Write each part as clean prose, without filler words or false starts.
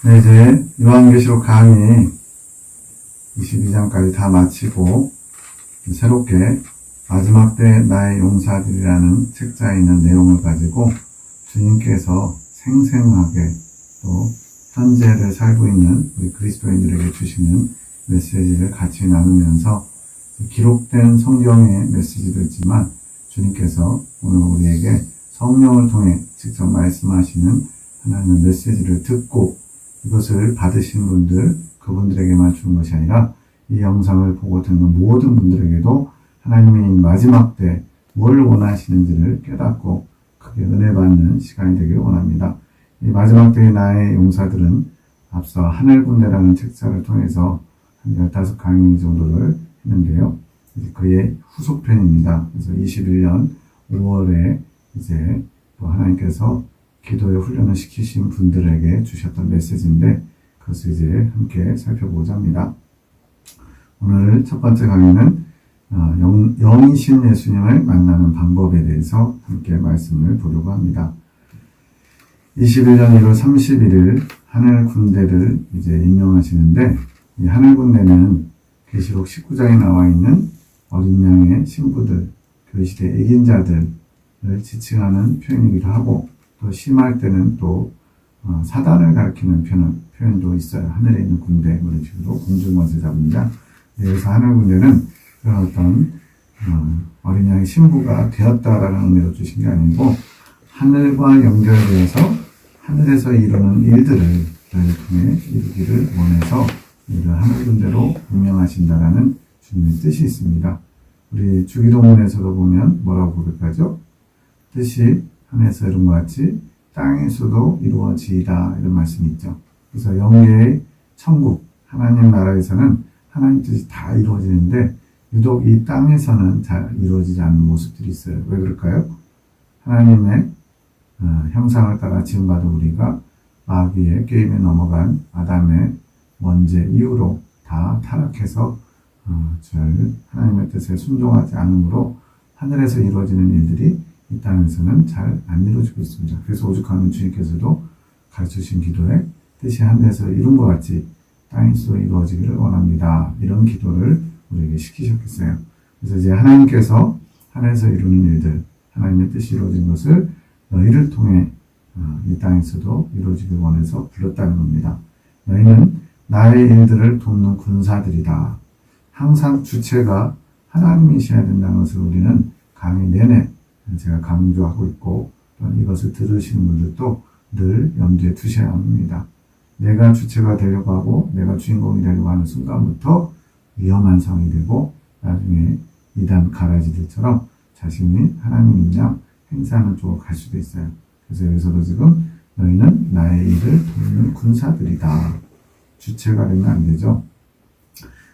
네, 이제 요한계시록 강의 22장까지 다 마치고 새롭게 마지막 때 나의 용사들이라는 책자에 있는 내용을 가지고 주님께서 생생하게 또 현재를 살고 있는 우리 그리스도인들에게 주시는 메시지를 같이 나누면서 기록된 성경의 메시지도 있지만 주님께서 오늘 우리에게 성령을 통해 직접 말씀하시는 하나님의 메시지를 듣고 이것을 받으신 분들, 그분들에게만 주는 것이 아니라 이 영상을 보고 듣는 모든 분들에게도 하나님이 마지막 때 뭘 원하시는지를 깨닫고 크게 은혜 받는 시간이 되길 원합니다. 이 마지막 때의 나의 용사들은 앞서 하늘군대라는 책자를 통해서 한 15강의 정도를 했는데요. 그의 후속편입니다. 그래서 21년 5월에 이제 또 하나님께서 기도의 훈련을 시키신 분들에게 주셨던 메시지인데 그것을 이제 함께 살펴보고자 합니다. 오늘 첫 번째 강의는 영이신 예수님을 만나는 방법에 대해서 함께 말씀을 보려고 합니다. 21년 1월 31일 하늘 군대를 이제 인용하시는데 이 하늘 군대는 계시록 19장에 나와 있는 어린 양의 신부들, 교시대 애긴자들을 지칭하는 표현이기도 하고 또 심할 때는 또 사단을 가리키는 표현도 있어요. 하늘에 있는 군대, 그런 식으로 공중권세 잡는 자. 그래서 하늘 군대는 그런 어떤 어린 양의 신부가 되었다라는 의미로 주신 게 아니고 하늘과 연결되어서 하늘에서 이루는 일들을 통해 이루기를 원해서 이를 하늘 군대로 임명하신다라는 주님의 뜻이 있습니다. 우리 주기도문에서도 보면 뭐라고 고백하죠? 뜻이 하늘에서 이룬 것 같이 땅에서도 이루어지이다 이런 말씀이 있죠. 그래서 영계의 천국 하나님 나라에서는 하나님 뜻이 다 이루어지는데 유독 이 땅에서는 잘 이루어지지 않는 모습들이 있어요. 왜 그럴까요? 하나님의 형상을 따라 지음받은 우리가 마귀의 게임에 넘어간 아담의 원죄 이후로 다 타락해서 하나님의 뜻에 순종하지 않으므로 하늘에서 이루어지는 일들이 이 땅에서는 잘 안 이루어지고 있습니다. 그래서 오죽하면 주님께서도 가르쳐주신 기도에 뜻이 하늘에서 이룬 것 같이 땅에서도 이루어지기를 원합니다. 이런 기도를 우리에게 시키셨겠어요. 그래서 이제 하나님께서 하늘에서 이루는 일들, 하나님의 뜻이 이루어진 것을 너희를 통해 이 땅에서도 이루어지길 원해서 불렀다는 겁니다. 너희는 나의 일들을 돕는 군사들이다. 항상 주체가 하나님이셔야 된다는 것을 우리는 강의 내내 제가 강조하고 있고 또한 이것을 들으시는 분들도 늘 염두에 두셔야 합니다. 내가 주체가 되려고 하고 내가 주인공이 되려고 하는 순간부터 위험한 상황이 되고 나중에 이단 가라지들처럼 자신이 하나님인 양 행사하는 쪽으로 갈 수도 있어요. 그래서 여기서도 지금 너희는 나의 일을 돕는 군사들이다. 주체가 되면 안 되죠.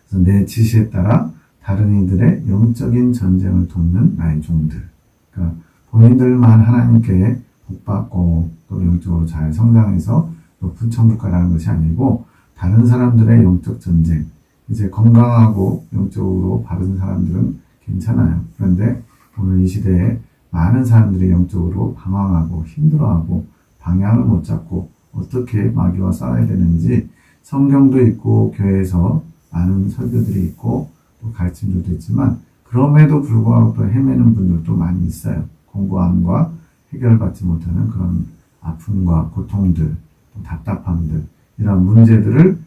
그래서 내 지시에 따라 다른 이들의 영적인 전쟁을 돕는 나의 종들. 그러니까 본인들만 하나님께 복받고 또 영적으로 잘 성장해서 높은 천국 가라는 것이 아니고 다른 사람들의 영적 전쟁, 이제 건강하고 영적으로 바른 사람들은 괜찮아요. 그런데 오늘 이 시대에 많은 사람들이 영적으로 방황하고 힘들어하고 방향을 못 잡고 어떻게 마귀와 싸워야 되는지 성경도 있고 교회에서 많은 설교들이 있고 또 가르침들도 있지만 그럼에도 불구하고 또 헤매는 분들도 많이 있어요. 공부함과 해결받지 못하는 그런 아픔과 고통들, 또 답답함들, 이런 문제들을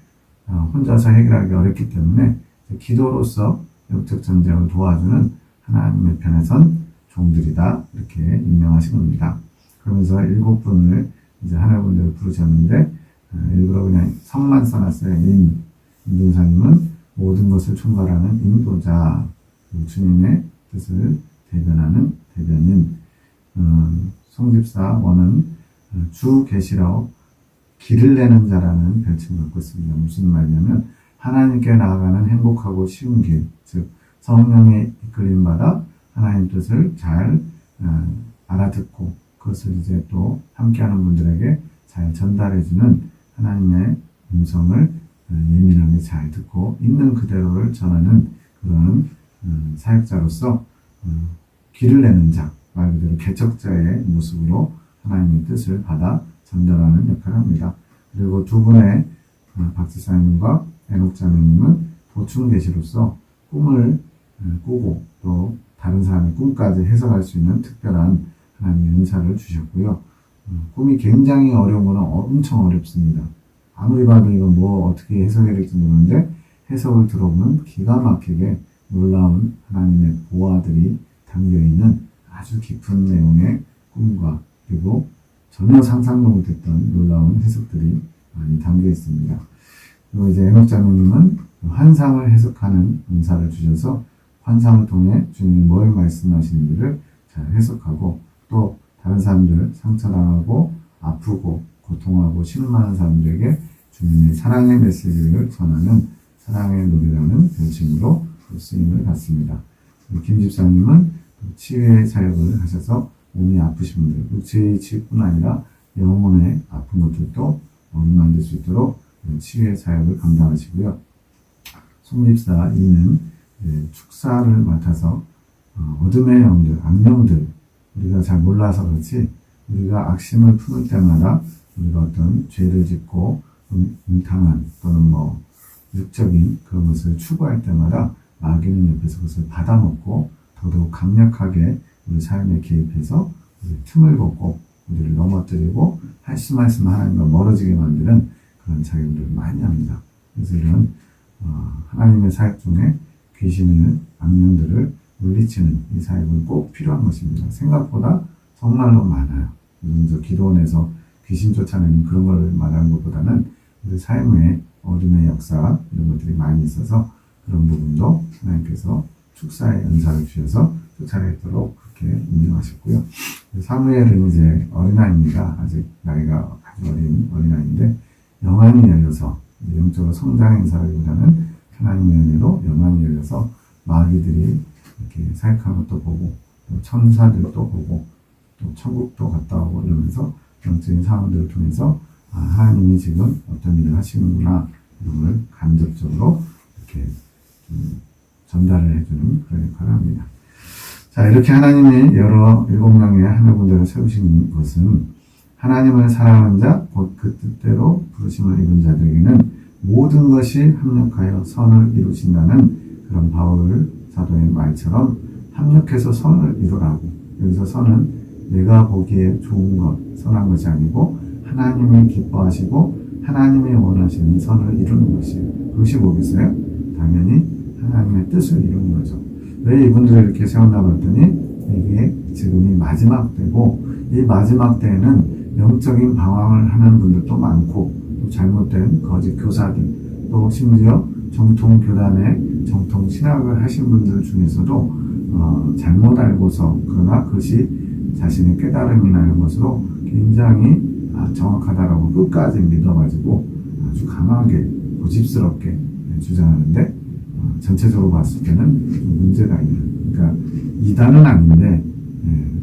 혼자서 해결하기 어렵기 때문에 기도로서 영적 전쟁을 도와주는 하나님의 편에 선 종들이다 이렇게 임명하신 겁니다. 그러면서 7분을 이제 하나님을 부르셨는데 일부러 그냥 성만 써놨어요. 인도사님은 모든 것을 총괄하는 인도자, 주님의 뜻을 대변하는 대변인, 송집사 원은 주 계시라고 길을 내는 자라는 별칭을 갖고 있습니다. 무슨 말이냐면 하나님께 나아가는 행복하고 쉬운 길, 즉 성령의 이끌림 받아 하나님 뜻을 잘 알아듣고 그것을 이제 또 함께하는 분들에게 잘 전달해주는 하나님의 음성을 예민하게 잘 듣고 있는 그대로를 전하는 그런 사역자로서 길을 내는 자, 말 그대로 개척자의 모습으로 하나님의 뜻을 받아 전달하는 역할을 합니다. 그리고 두 분의 박지사님과 애녹자매님은 보충 계시로서 꿈을 꾸고 또 다른 사람의 꿈까지 해석할 수 있는 특별한 하나님의 은사를 주셨고요. 꿈이 굉장히 어려운 거는 엄청 어렵습니다. 아무리 봐도 이거 뭐 어떻게 해석해야 될지 모르는데 해석을 들어보면 기가 막히게 놀라운 하나님의 보화들이 담겨있는 아주 깊은 내용의 꿈과 그리고 전혀 상상도 못했던 놀라운 해석들이 많이 담겨 있습니다. 그리고 이제 애녹자매님은 환상을 해석하는 은사를 주셔서 환상을 통해 주님이 뭘 말씀하시는지를 잘 해석하고 또 다른 사람들 상처당하고 아프고 고통하고 실망하는 사람들에게 주님의 사랑의 메시지를 전하는 사랑의 노래라는 별칭으로 쓰임을 받습니다. 김 집사님은 치유의 사역을 하셔서 몸이 아프신 분들, 육체의 치유뿐 아니라 영혼의 아픈 것들도 어루만질 수 있도록 치유의 사역을 감당하시고요. 송 집사 이는 축사를 맡아서 어둠의 영들, 악령들, 우리가 잘 몰라서 그렇지 우리가 악심을 품을 때마다 우리가 어떤 죄를 짓고 음탕한 또는 뭐 육적인 그런 것을 추구할 때마다 마귀는 옆에서 그것을 받아먹고 더더욱 강력하게 우리 삶에 개입해서 우리 틈을 걷고 우리를 넘어뜨리고 말씀 하나님과 멀어지게 만드는 그런 작용들을 많이 합니다. 그래서 이런 하나님의 사역 중에 귀신을, 악령들을 물리치는 이 사역은 꼭 필요한 것입니다. 생각보다 정말로 많아요. 요즘 저 기도원에서 귀신 쫓아내는 그런 걸 말하는 것보다는 우리 삶의 어둠의 역사 이런 것들이 많이 있어서 그런 부분도 하나님께서 축사의 은사를 주셔서 쫓아내도록 그렇게 운영하셨고요. 사무엘은 이제 어린아이입니다. 아직 나이가 아주 어린 어린아이인데 영안이 열려서 영적으로 성장 행사라기보다는 하나님의 은혜로 영안이 열려서 마귀들이 이렇게 사역하는 것도 보고 또 천사들도 보고 또 천국도 갔다 오고 이러면서 영적인 상황들을 통해서 하나님이 지금 어떤 일을 하시는구나 이런 걸 간접적으로 이렇게 전달을 해주는 그런 역할을 합니다. 자, 이렇게 하나님이 7명의 하늘군대를 세우신 것은 하나님을 사랑하는 자, 곧 그 뜻대로 부르심을 입은 자들에게는 모든 것이 합력하여 선을 이루신다는 그런 바울 사도의 말처럼 합력해서 선을 이루라고. 여기서 선은 내가 보기에 좋은 것, 선한 것이 아니고 하나님이 기뻐하시고 하나님이 원하시는 선을 이루는 것이에요. 그것이 뭐겠어요? 당연히 하나님의 뜻을 이루는 거죠. 왜 이분들을 이렇게 세웠나 봤더니 이게 지금이 마지막 때고 이 마지막 때에는 영적인 방황을 하는 분들도 많고 또 잘못된 거짓 교사들 또 심지어 정통 교단의 정통 신학을 하신 분들 중에서도 잘못 알고서 그러나 그것이 자신의 깨달음이나 이런 것으로 굉장히 정확하다라고 끝까지 믿어가지고 아주 강하게 고집스럽게 주장하는데 전체적으로 봤을 때는 문제가 있는, 그러니까 이단은 아닌데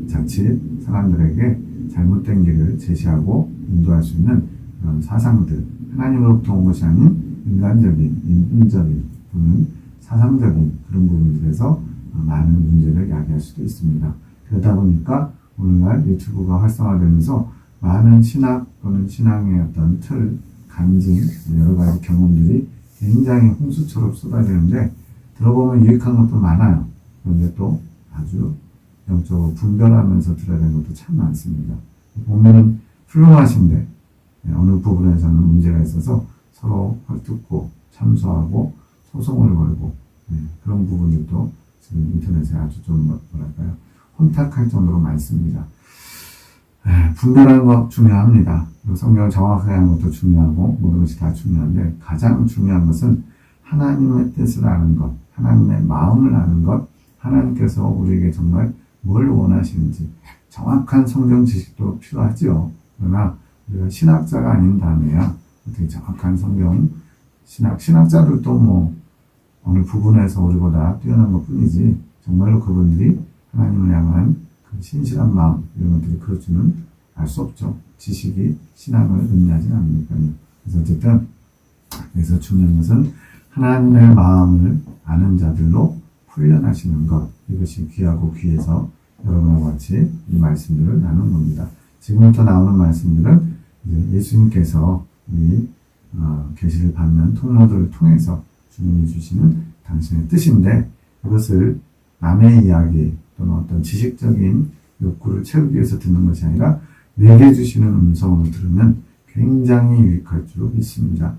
자칫 사람들에게 잘못된 길을 제시하고 인도할 수 있는 그런 사상들, 하나님으로부터 온 것이 아닌 인간적인, 인본적인 또는 사상적인 그런 부분들에서 많은 문제를 야기할 수도 있습니다. 그러다 보니까 오늘날 유튜브가 활성화되면서 많은 신학 또는 신앙의 어떤 틀, 간증, 여러 가지 경험들이 굉장히 홍수처럼 쏟아지는데 들어보면 유익한 것도 많아요. 그런데 또 아주 영적으로 분별하면서 들어야 되는 것도 참 많습니다. 보면은 훌륭하신데 어느 부분에서는 문제가 있어서 서로 헐뜯고 참소하고 소송을 걸고 그런 부분들도 지금 인터넷에 아주 좀 뭐랄까요 혼탁할 정도로 많습니다. 분별하는 것 중요합니다. 성경을 정확하게 하는 것도 중요하고 모든 것이 다 중요한데 가장 중요한 것은 하나님의 뜻을 아는 것, 하나님의 마음을 아는 것, 하나님께서 우리에게 정말 뭘 원하시는지 정확한 성경 지식도 필요하죠. 그러나 우리가 신학자가 아닌 다음에야 어떻게 정확한 성경 신학자들도 뭐 어느 부분에서 우리보다 뛰어난 것 뿐이지 정말로 그분들이 하나님을 향한 그 신실한 마음 이런 것들이 그럴지는 알 수 없죠. 지식이 신앙을 의미하지는 않으니까요. 그래서 어쨌든 여기서 중요한 것은 하나님의 마음을 아는 자들로 훈련하시는 것, 이것이 귀하고 귀해서 여러분과 같이 이 말씀들을 나눈 겁니다. 지금부터 나오는 말씀들은 이제 예수님께서 이 계시를 받는 통로들을 통해서 주님이 주시는 당신의 뜻인데, 그것을 남의 이야기 또는 어떤 지식적인 욕구를 채우기 위해서 듣는 것이 아니라 내게 주시는 음성을 들으면 굉장히 유익할 줄 믿습니다.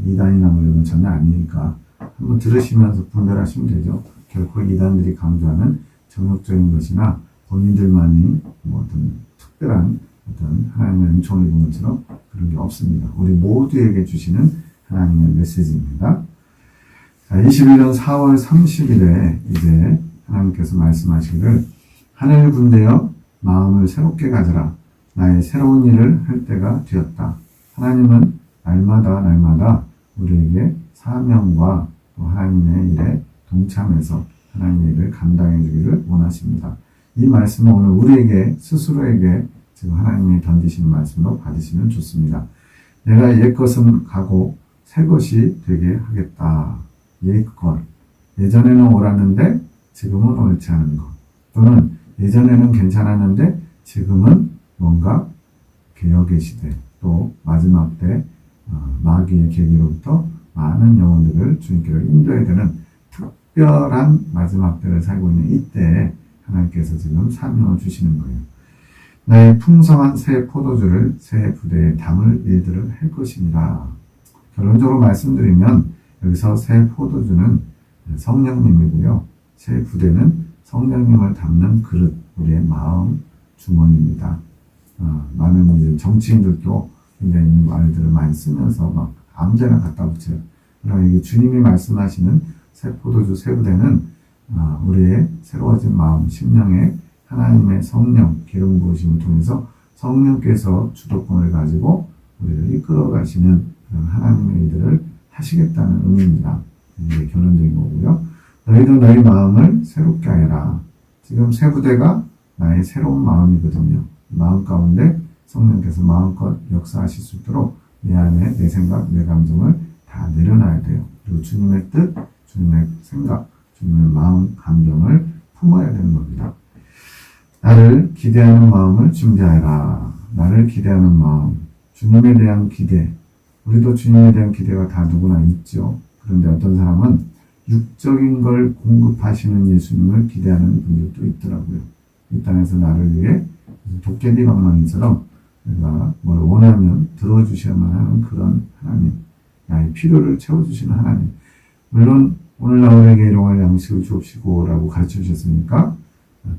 이단이나 뭐 이런 건 전혀 아니니까 한번 들으시면서 분별하시면 되죠. 결코 이단들이 강조하는 정욕적인 것이나 본인들만이 뭐 어떤 특별한 어떤 하나님의 은총을 입은 것처럼 그런 게 없습니다. 우리 모두에게 주시는 하나님의 메시지입니다. 자, 21년 4월 30일에 이제 하나님께서 말씀하시기를 하늘 군대여 마음을 새롭게 가져라. 나의 새로운 일을 할 때가 되었다. 하나님은 날마다 우리에게 사명과 또 하나님의 일에 동참해서 하나님의 일을 감당해 주기를 원하십니다. 이 말씀은 오늘 우리에게 스스로에게 지금 하나님이 던지시는 말씀으로 받으시면 좋습니다. 내가 옛것은 가고 새것이 되게 하겠다. 옛것. 예전에는 옳았는데 지금은 옳지 않은 것. 또는 예전에는 괜찮았는데 지금은 뭔가 개혁의 시대, 또 마지막 때 마귀의 계기로부터 많은 영혼들을 주님께로 인도해야 되는 특별한 마지막 때를 살고 있는 이때에 하나님께서 지금 사명을 주시는 거예요. 나의 풍성한 새 포도주를 새 부대에 담을 일들을 할 것이니라. 결론적으로 말씀드리면 여기서 새 포도주는 성령님이고요. 새 부대는 성령님을 담는 그릇, 우리의 마음 주머니입니다. 많은 이제 정치인들도 굉장히 이 말들을 많이 쓰면서 막 아무데나 갖다 붙여요. 그러나 이게 주님이 말씀하시는 새 포도주 새 부대는 우리의 새로워진 마음, 심령에 하나님의 성령, 기름 부으심을 통해서 성령께서 주도권을 가지고 우리를 이끌어 가시는 하나님의 일들을 하시겠다는 의미입니다. 이게 결론적인 거고요. 너희도 너희 마음을 새롭게 하여라. 지금 새 부대가 나의 새로운 마음이거든요. 마음 가운데 성령께서 마음껏 역사하실 수 있도록 내 안에 내 생각, 내 감정을 다 내려놔야 돼요. 그리고 주님의 뜻, 주님의 생각, 주님의 마음, 감정을 품어야 되는 겁니다. 나를 기대하는 마음을 준비하여라. 나를 기대하는 마음, 주님에 대한 기대. 우리도 주님에 대한 기대가 다 누구나 있죠. 그런데 어떤 사람은 육적인 걸 공급하시는 예수님을 기대하는 분들도 있더라고요. 이 땅에서 나를 위해 도깨비 방망이처럼 내가 뭘 원하면 들어주셔야만 하는 그런 하나님, 나의 필요를 채워주시는 하나님. 물론 오늘날 우리에게 일용할 양식을 주옵시고 라고 가르쳐 주셨으니까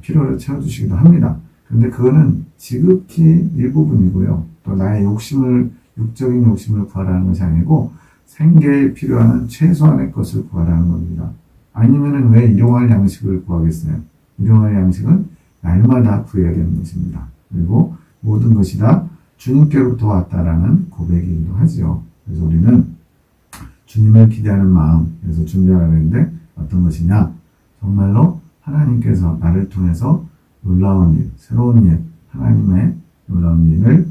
필요를 채워주시기도 합니다. 근데 그거는 지극히 일부분이고요. 또 나의 욕심을, 육적인 욕심을 구하라는 것이 아니고 생계에 필요한 최소한의 것을 구하라는 겁니다. 아니면은 왜 일용할 양식을 구하겠어요? 일용할 양식은 날마다 구해야 되는 것입니다. 그리고 모든 것이 다 주님께로부터 왔다라는 고백이기도 하지요. 그래서 우리는 주님을 기대하는 마음, 그래서 준비하라 했는데 어떤 것이냐? 정말로 하나님께서 나를 통해서 놀라운 일, 새로운 일, 하나님의 놀라운 일을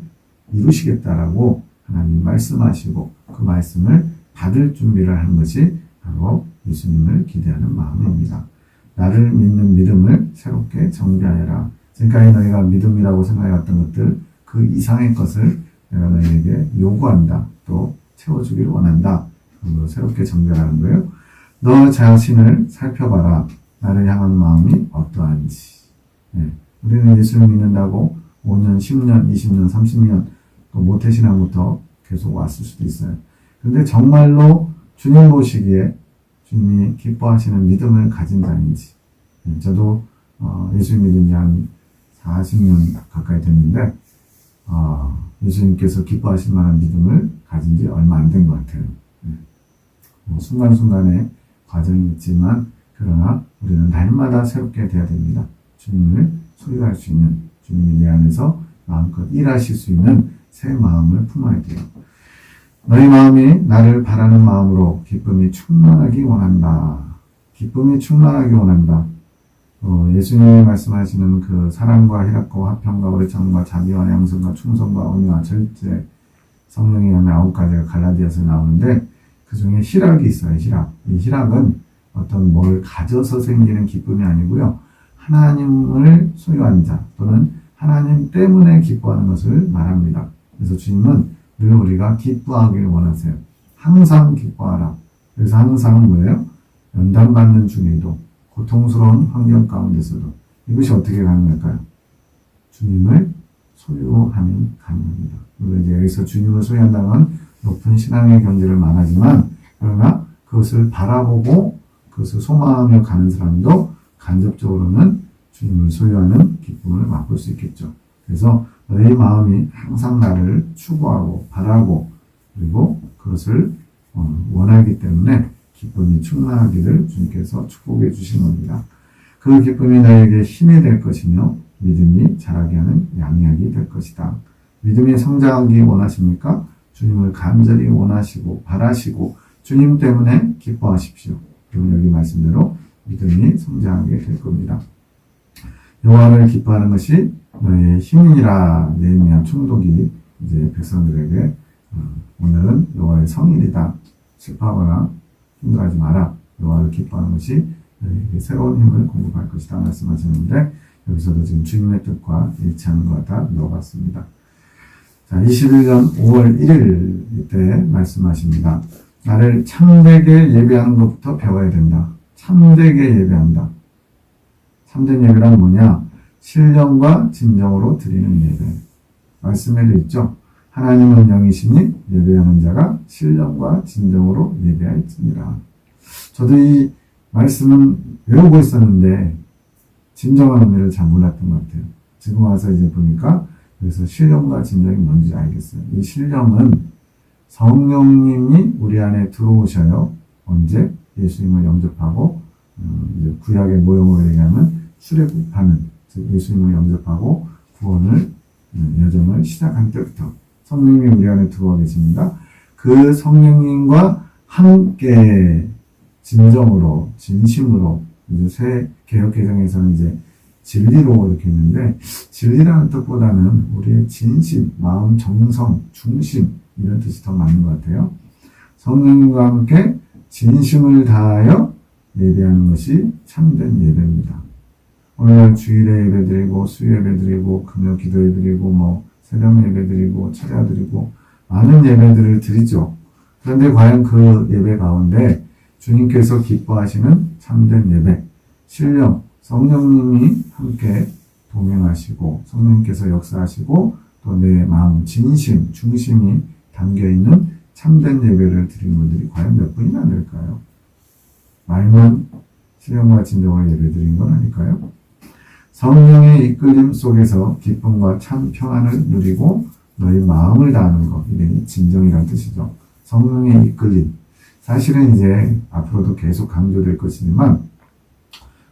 이루시겠다라고 하나님 말씀하시고 그 말씀을 받을 준비를 하는 것이 바로 예수님을 기대하는 마음입니다. 나를 믿는 믿음을 새롭게 정비하여라. 지금까지 너희가 믿음이라고 생각해왔던 것들, 그 이상의 것을 내가 너희에게 요구한다. 또 채워주기를 원한다. 그걸로 새롭게 정비하라는 거예요. 너 자신을 살펴봐라. 나를 향한 마음이 어떠한지. 네. 우리는 예수를 믿는다고 5년, 10년, 20년, 30년 또 모태신앙부터 계속 왔을 수도 있어요. 그런데 정말로 주님 보시기에 주님이 기뻐하시는 믿음을 가진 자인지. 네. 저도 예수 믿은 지 한 40년 가까이 됐는데 예수님께서 기뻐하실 만한 믿음을 가진 지 얼마 안 된 것 같아요. 네. 순간순간의 과정이 있지만 그러나 우리는 날마다 새롭게 돼야 됩니다. 주님을 소유할 수 있는, 주님이 내 안에서 마음껏 일하실 수 있는 새 마음을 품어야 돼요. 너희 마음이 나를 바라는 마음으로 기쁨이 충만하기 원한다. 기쁨이 충만하기 원한다. 예수님이 말씀하시는 그 사랑과 희락과 화평과 오래참과 자비와 양선과 충성과 온유와 절제, 성령의 열매 9가지가 갈라디아서에 나오는데 그 중에 희락이 있어요. 희락. 이 희락은 어떤 뭘 가져서 생기는 기쁨이 아니고요. 하나님을 소유한 자 또는 하나님 때문에 기뻐하는 것을 말합니다. 그래서 주님은 늘 우리가 기뻐하기를 원하세요. 항상 기뻐하라. 그래서 항상 뭐예요? 연단받는 중에도 고통스러운 환경 가운데서도 이것이 어떻게 가능할까요? 주님을 소유하면 가능합니다. 물론 이제 여기서 주님을 소유한다면 높은 신앙의 경지를 말하지만 그러나 그것을 바라보고 그것을 소망하며 가는 사람도 간접적으로는 주님을 소유하는 기쁨을 맛볼 수 있겠죠. 그래서 너의 마음이 항상 나를 추구하고 바라고 그리고 그것을 원하기 때문에 기쁨이 충만하기를 주님께서 축복해 주신 겁니다. 그 기쁨이 너에게 힘이 될 것이며 믿음이 자라게 하는 양약이 될 것이다. 믿음이 성장하기 원하십니까? 주님을 간절히 원하시고 바라시고 주님 때문에 기뻐하십시오. 그러면 여기 말씀대로 믿음이 성장하게 될 겁니다. 여호와를 기뻐하는 것이 너의 힘이니라. 느헤미야 총독이 이제 백성들에게 오늘은 여호와의 성일이다. 슬퍼하거나 힘들어하지 마라. 여호와를 기뻐하는 것이 너에게 새로운 힘을 공급할 것이다 말씀하셨는데 여기서도 지금 주님의 뜻과 일치하는 것 같아 넣어봤습니다. 자, 21년 5월 1일 이때 말씀하십니다. 나를 참되게 예배하는 것부터 배워야 된다. 참되게 예배한다. 참된 예배란 뭐냐? 신령과 진정으로 드리는 예배. 말씀에도 있죠. 하나님은 영이시니 예배하는 자가 신령과 진정으로 예배할지니라. 저도 이 말씀은 외우고 있었는데 진정한 의미를 잘 몰랐던 것 같아요. 지금 와서 이제 보니까 그래서 신령과 진정이 뭔지 알겠어요. 이 신령은 성령님이 우리 안에 들어오셔요. 언제? 예수님을 영접하고 이제 구약의 모형으로 얘기하면 출애굽하는 즉 예수님을 영접하고 구원을 여정을 시작한 때부터 성령님이 우리 안에 들어와 계십니다. 그 성령님과 함께 진정으로 진심으로 이제 새 개역 개정에서는 이제 진리로 이렇게 있는데 진리라는 뜻보다는 우리의 진심, 마음, 정성, 중심 이런 뜻이 더 맞는 것 같아요. 성령님과 함께 진심을 다하여 예배하는 것이 참된 예배입니다. 오늘 주일에 예배드리고 수요 예배드리고 금요 기도 예배드리고 뭐 새벽 예배드리고 차례드리고 많은 예배들을 드리죠. 그런데 과연 그 예배 가운데 주님께서 기뻐하시는 참된 예배, 신령, 성령님이 함께 동행하시고 성령님께서 역사하시고 또 내 마음, 진심, 중심이 담겨있는 참된 예배를 드리는 분들이 과연 몇 분이나 될까요? 말만 신령과 진정으로 예배 드린 건 아닐까요? 성령의 이끌림 속에서 기쁨과 참 평안을 누리고 너희 마음을 다하는 것, 이게 진정이란 뜻이죠. 성령의 이끌림. 사실은 이제 앞으로도 계속 강조될 것이지만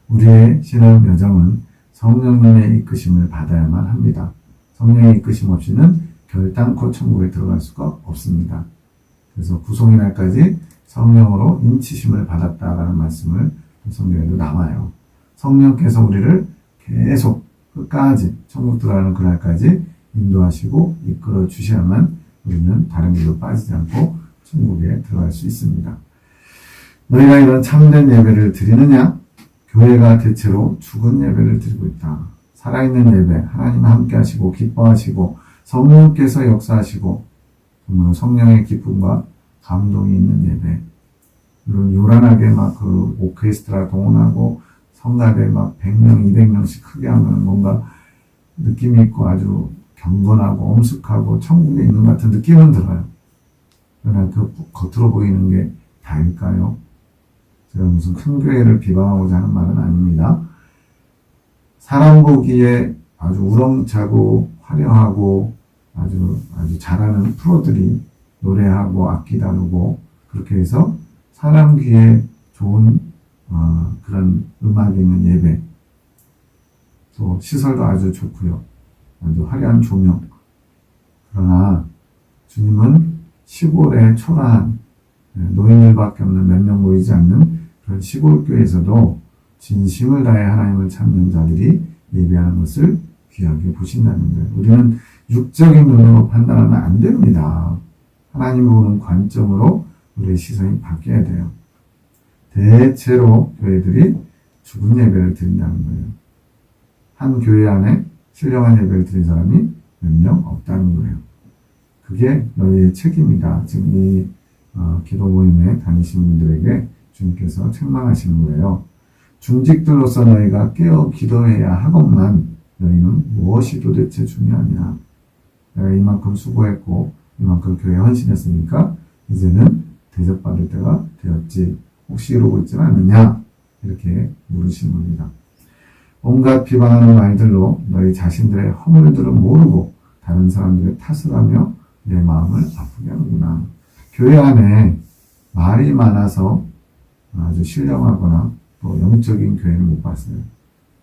우리의 신앙 여정은 성령님의 이끄심을 받아야만 합니다. 성령의 이끄심 없이는 결단코 천국에 들어갈 수가 없습니다. 그래서 구속의 날까지 성령으로 인치심을 받았다라는 말씀을 성경에도 나와요. 성령께서 우리를 계속 끝까지 천국 들어가는 그날까지 인도하시고 이끌어 주셔야만 우리는 다른 길로 빠지지 않고 천국에 들어갈 수 있습니다. 너희가 이런 참된 예배를 드리느냐? 교회가 대체로 죽은 예배를 드리고 있다. 살아있는 예배, 하나님과 함께 하시고 기뻐하시고 성령께서 역사하시고 정말 성령의 기쁨과 감동이 있는 예배. 물론 요란하게 막 그 오케스트라 동원하고 성가대 막 100명, 200명씩 크게 하면 뭔가 느낌이 있고 아주 경건하고 엄숙하고 천국에 있는 것 같은 느낌은 들어요. 그러나 그 겉으로 보이는 게 다일까요? 제가 무슨 큰 교회를 비방하고자 하는 말은 아닙니다. 사람 보기에 아주 우렁차고 화려하고 아주 잘하는 프로들이 노래하고 악기 다루고 그렇게 해서 사람 귀에 좋은 그런 음악이 있는 예배, 또 시설도 아주 좋고요. 아주 화려한 조명. 그러나 주님은 시골의 초라한 노인들밖에 없는 몇 명 모이지 않는 그런 시골 교회에서도 진심을 다해 하나님을 찾는 자들이 예배하는 것을 귀하게 보신다는 거예요. 우리는 육적인 눈으로 판단하면 안 됩니다. 하나님 보는 관점으로 우리의 시선이 바뀌어야 돼요. 대체로 교회들이 죽은 예배를 드린다는 거예요. 한 교회 안에 신령한 예배를 드린 사람이 몇 명 없다는 거예요. 그게 너희의 책임이다. 지금 이 기도 모임에 다니시는 분들에게 주님께서 책망하시는 거예요. 중직들로서 너희가 깨어 기도해야 하건만 너희는 무엇이 도대체 중요하냐. 내가 이만큼 수고했고 이만큼 교회에 헌신했으니까 이제는 대접받을 때가 되었지. 혹시 이러고 있지는 않느냐? 이렇게 물으시는 겁니다. 온갖 비방하는 말들로 너희 자신들의 허물들은 모르고 다른 사람들의 탓을 하며 내 마음을 아프게 하는구나. 교회 안에 말이 많아서 아주 신령하거나 또 영적인 교회는 못 봤어요.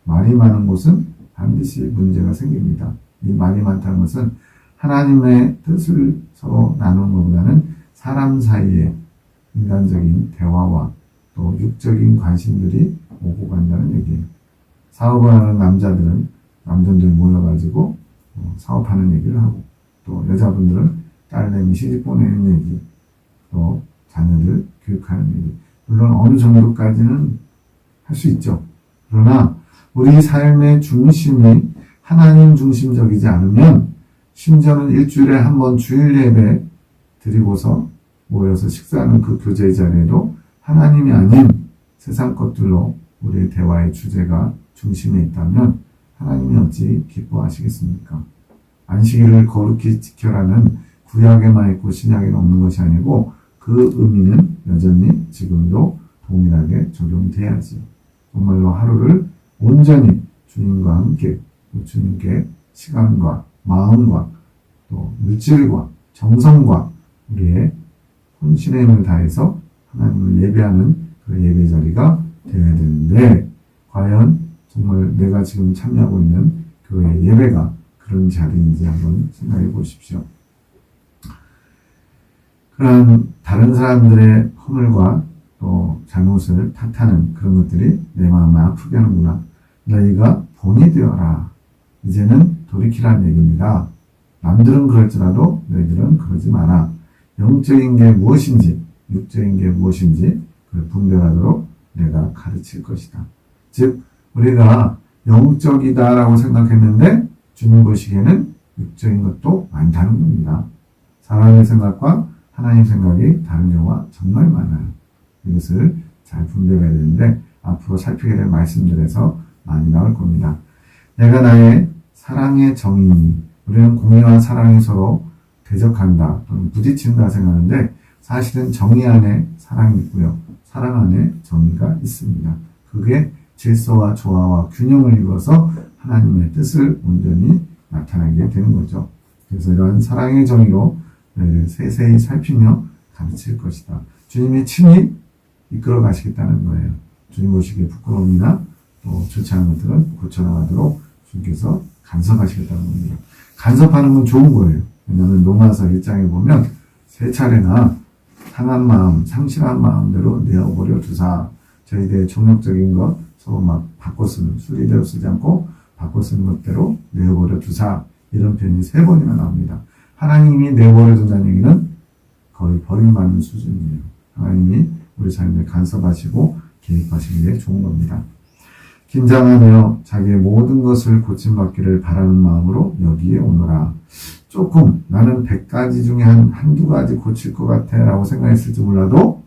말이 많은 곳은 반드시 문제가 생깁니다. 이 말이 많다는 것은 하나님의 뜻을 서로 나누는 것보다는 사람 사이에 인간적인 대화와 또 육적인 관심들이 오고 간다는 얘기예요. 사업을 하는 남자들이 모여가지고 사업하는 얘기를 하고, 또 여자분들은 딸내미 시집 보내는 얘기, 또 자녀들 교육하는 얘기. 물론 어느 정도까지는 할 수 있죠. 그러나 우리 삶의 중심이 하나님 중심적이지 않으면, 심지어는 일주일에 한 번 주일 예배 드리고서 모여서 식사하는 그 교제 자리에도 하나님이 아닌 세상 것들로 우리의 대화의 주제가 중심에 있다면 하나님이 어찌 기뻐하시겠습니까? 안식일을 거룩히 지켜라는 구약에만 있고 신약에는 없는 것이 아니고 그 의미는 여전히 지금도 동일하게 적용돼야지. 정말로 하루를 온전히 주님과 함께, 주님께 시간과 마음과 또 물질과 정성과 우리의 혼신의 힘을 다해서 하나님을 예배하는 그 예배 자리가 되어야 되는데, 과연 정말 내가 지금 참여하고 있는 교회 예배가 그런 자리인지 한번 생각해 보십시오. 그런 다른 사람들의 허물과 또 잘못을 탓하는 그런 것들이 내 마음을 아프게 하는구나. 너희가 본이 되어라. 이제는 돌이키라는 얘기입니다. 남들은 그럴지라도 너희들은 그러지 마라. 영적인 게 무엇인지 육적인 게 무엇인지 그걸 분별하도록 내가 가르칠 것이다. 즉 우리가 영적이다라고 생각했는데 주님 보시기에는 육적인 것도 많다는 겁니다. 사람의 생각과 하나님 생각이 다른 경우가 정말 많아요. 이것을 잘 분별해야 되는데 앞으로 살피게 될 말씀들에서 많이 나올 겁니다. 내가 나의 사랑의 정의니, 우리는 공의와 사랑이 서로 대적한다 또는 부딪힌다 생각하는데 사실은 정의 안에 사랑이 있고요. 사랑 안에 정의가 있습니다. 그게 질서와 조화와 균형을 이루어서 하나님의 뜻을 온전히 나타나게 되는 거죠. 그래서 이러한 사랑의 정의로 세세히 살피며 가르칠 것이다. 주님의 친히 이끌어 가시겠다는 거예요. 주님 보시기에 부끄러움이나 또 좋지 않은 것들은 고쳐나가도록 주님께서 간섭하시겠다는 겁니다. 간섭하는 건 좋은 거예요. 왜냐하면 로마서 1장에 보면 세 차례나 상한 마음, 상실한 마음대로 내어버려 두사. 저희들의 종욕적인 것 서로 막 바꿔 쓰는, 수리대로 쓰지 않고 바꿔 쓰는 것대로 내어버려 두사. 이런 표현이 3번이나 나옵니다. 하나님이 내버려 둔다는 얘기는 거의 버림받는 수준이에요. 하나님이 우리 삶에 간섭하시고 개입하시는 게 좋은 겁니다. 긴장하며 자기의 모든 것을 고침받기를 바라는 마음으로 여기에 오너라. 조금 나는 100가지 중에 한두 가지 고칠 것 같아 라고 생각했을지 몰라도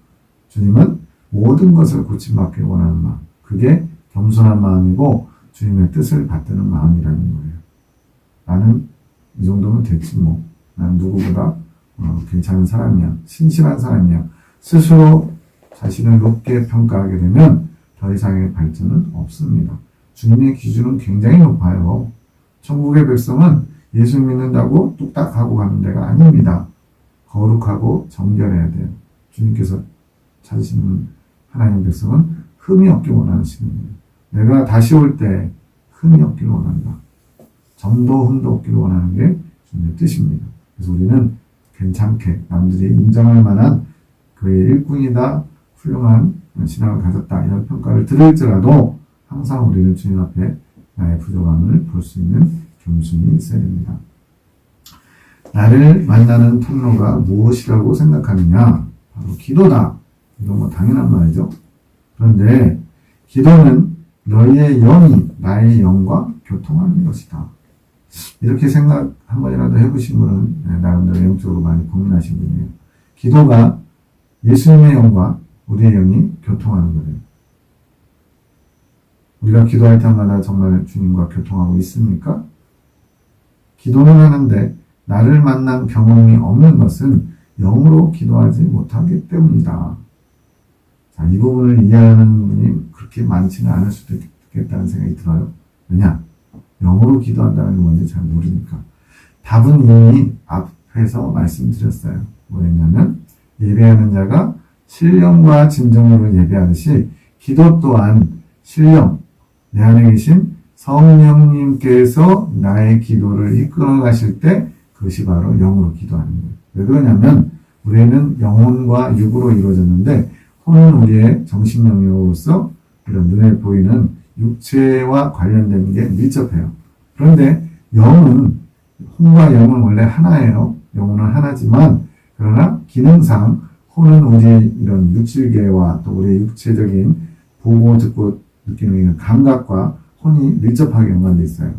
주님은 모든 것을 고침받기를 원하는 마음, 그게 겸손한 마음이고 주님의 뜻을 받드는 마음이라는 거예요. 나는 이 정도면 됐지 뭐. 난 누구보다 괜찮은 사람이야. 신실한 사람이야. 스스로 자신을 높게 평가하게 되면 더 이상의 발전은 없습니다. 주님의 기준은 굉장히 높아요. 천국의 백성은 예수 믿는다고 뚝딱 하고 가는 데가 아닙니다. 거룩하고 정결해야 돼요. 주님께서 찾으시는 하나님 백성은 흠이 없길 원하시는 거예요. 내가 다시 올 때 흠이 없길 원한다. 점도 흠도 없길 원하는 게 주님의 뜻입니다. 그래서 우리는 괜찮게 남들이 인정할 만한 그의 일꾼이다, 훌륭한 신앙을 가졌다 이런 평가를 들을지라도 항상 우리는 주님 앞에 나의 부족함을 볼 수 있는 겸손이 있어야 됩니다. 나를 만나는 통로가 무엇이라고 생각하느냐? 바로 기도다. 이건 뭐 당연한 말이죠. 그런데 기도는 너희의 영이 나의 영과 교통하는 것이다. 이렇게 생각 한 번이라도 해보신 분은 나름대로 영적으로 많이 고민하신 분이에요. 기도가 예수님의 영과 우리의 영이 교통하는 거예요. 우리가 기도할 때마다 정말 주님과 교통하고 있습니까? 기도는 하는데 나를 만난 경험이 없는 것은 영으로 기도하지 못하기 때문이다. 자, 이 부분을 이해하는 분이 그렇게 많지는 않을 수도 있겠다는 생각이 들어요. 왜냐? 영어로 기도한다는 게 뭔지 잘 모르니까. 답은 이미 앞에서 말씀드렸어요. 뭐였냐면 예배하는 자가 신령과 진정으로 예배하듯이 기도 또한 신령, 내 안에 계신 성령님께서 나의 기도를 이끌어 가실 때 그것이 바로 영으로 기도하는 거예요. 왜 그러냐면 우리는 영혼과 육으로 이루어졌는데 혼은 우리의 정신 영역으로서 이런 눈에 보이는 육체와 관련된 게 밀접해요. 그런데 영은 혼과 영은 원래 하나예요. 영혼은 하나지만 그러나 기능상 혼은 우리의 이런 육질계와 또 우리의 육체적인 보고 듣고 느끼는 감각과 혼이 밀접하게 연관되어 있어요.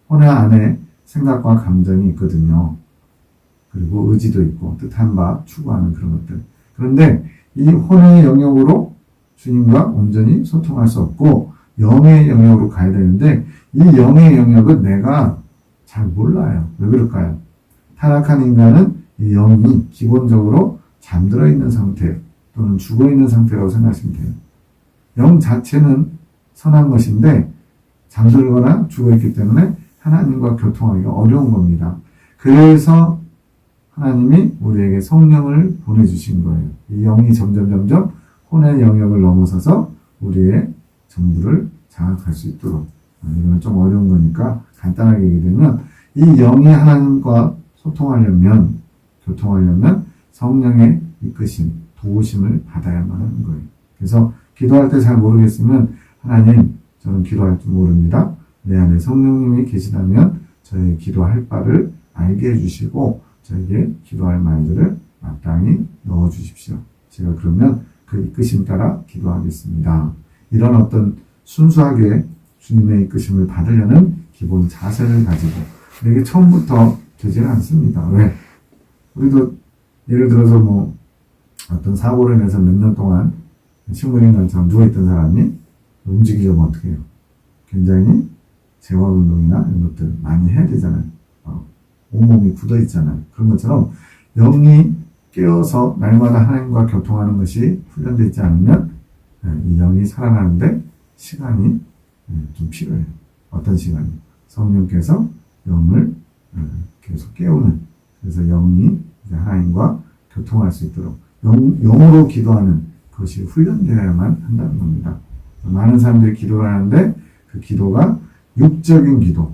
혼 안에 생각과 감정이 있거든요. 그리고 의지도 있고 뜻한 바 추구하는 그런 것들. 그런데 이 혼의 영역으로 주님과 온전히 소통할 수 없고 영의 영역으로 가야 되는데 이 영의 영역은 내가 잘 몰라요. 왜 그럴까요? 타락한 인간은 이 영이 기본적으로 잠들어 있는 상태 또는 죽어 있는 상태라고 생각하시면 돼요. 영 자체는 선한 것인데 잠들거나 죽어 있기 때문에 하나님과 교통하기가 어려운 겁니다. 그래서 하나님이 우리에게 성령을 보내주신 거예요. 이 영이 점점 혼의 영역을 넘어서서 우리의 전부를 장악할 수 있도록. 이건 좀 어려운 거니까 간단하게 얘기하면 이 영이 하나님과 소통하려면 교통하려면 성령의 이끄심, 도우심을 받아야만 하는 거예요. 그래서 기도할 때 잘 모르겠으면 하나님 저는 기도할 줄 모릅니다. 내 안에 성령님이 계시다면 저의 기도할 바를 알게 해주시고 저에게 기도할 말들을 마땅히 넣어주십시오. 제가 그러면 그 이끄심 따라 기도하겠습니다. 이런 어떤 순수하게 주님의 이끄심을 받으려는 기본 자세를 가지고 이게 처음부터 되지는 않습니다. 왜? 우리도 예를 들어서 뭐 어떤 사고로 인해서 몇 년 동안 식물인간처럼 누워있던 사람이 움직이려면 어떻게 해요? 굉장히 재활운동이나 이런 것들 많이 해야 되잖아요. 온몸이 굳어있잖아요. 그런 것처럼 영이 깨어서 날마다 하나님과 교통하는 것이 훈련되어 있지 않으면 이 영이 살아나는데 시간이 좀 필요해요. 어떤 시간이? 성령께서 영을 계속 깨우는, 그래서 영이 하나님과 교통할 수 있도록 영으로 기도하는 것이 훈련되어야만 한다는 겁니다. 많은 사람들이 기도를 하는데 그 기도가 육적인 기도,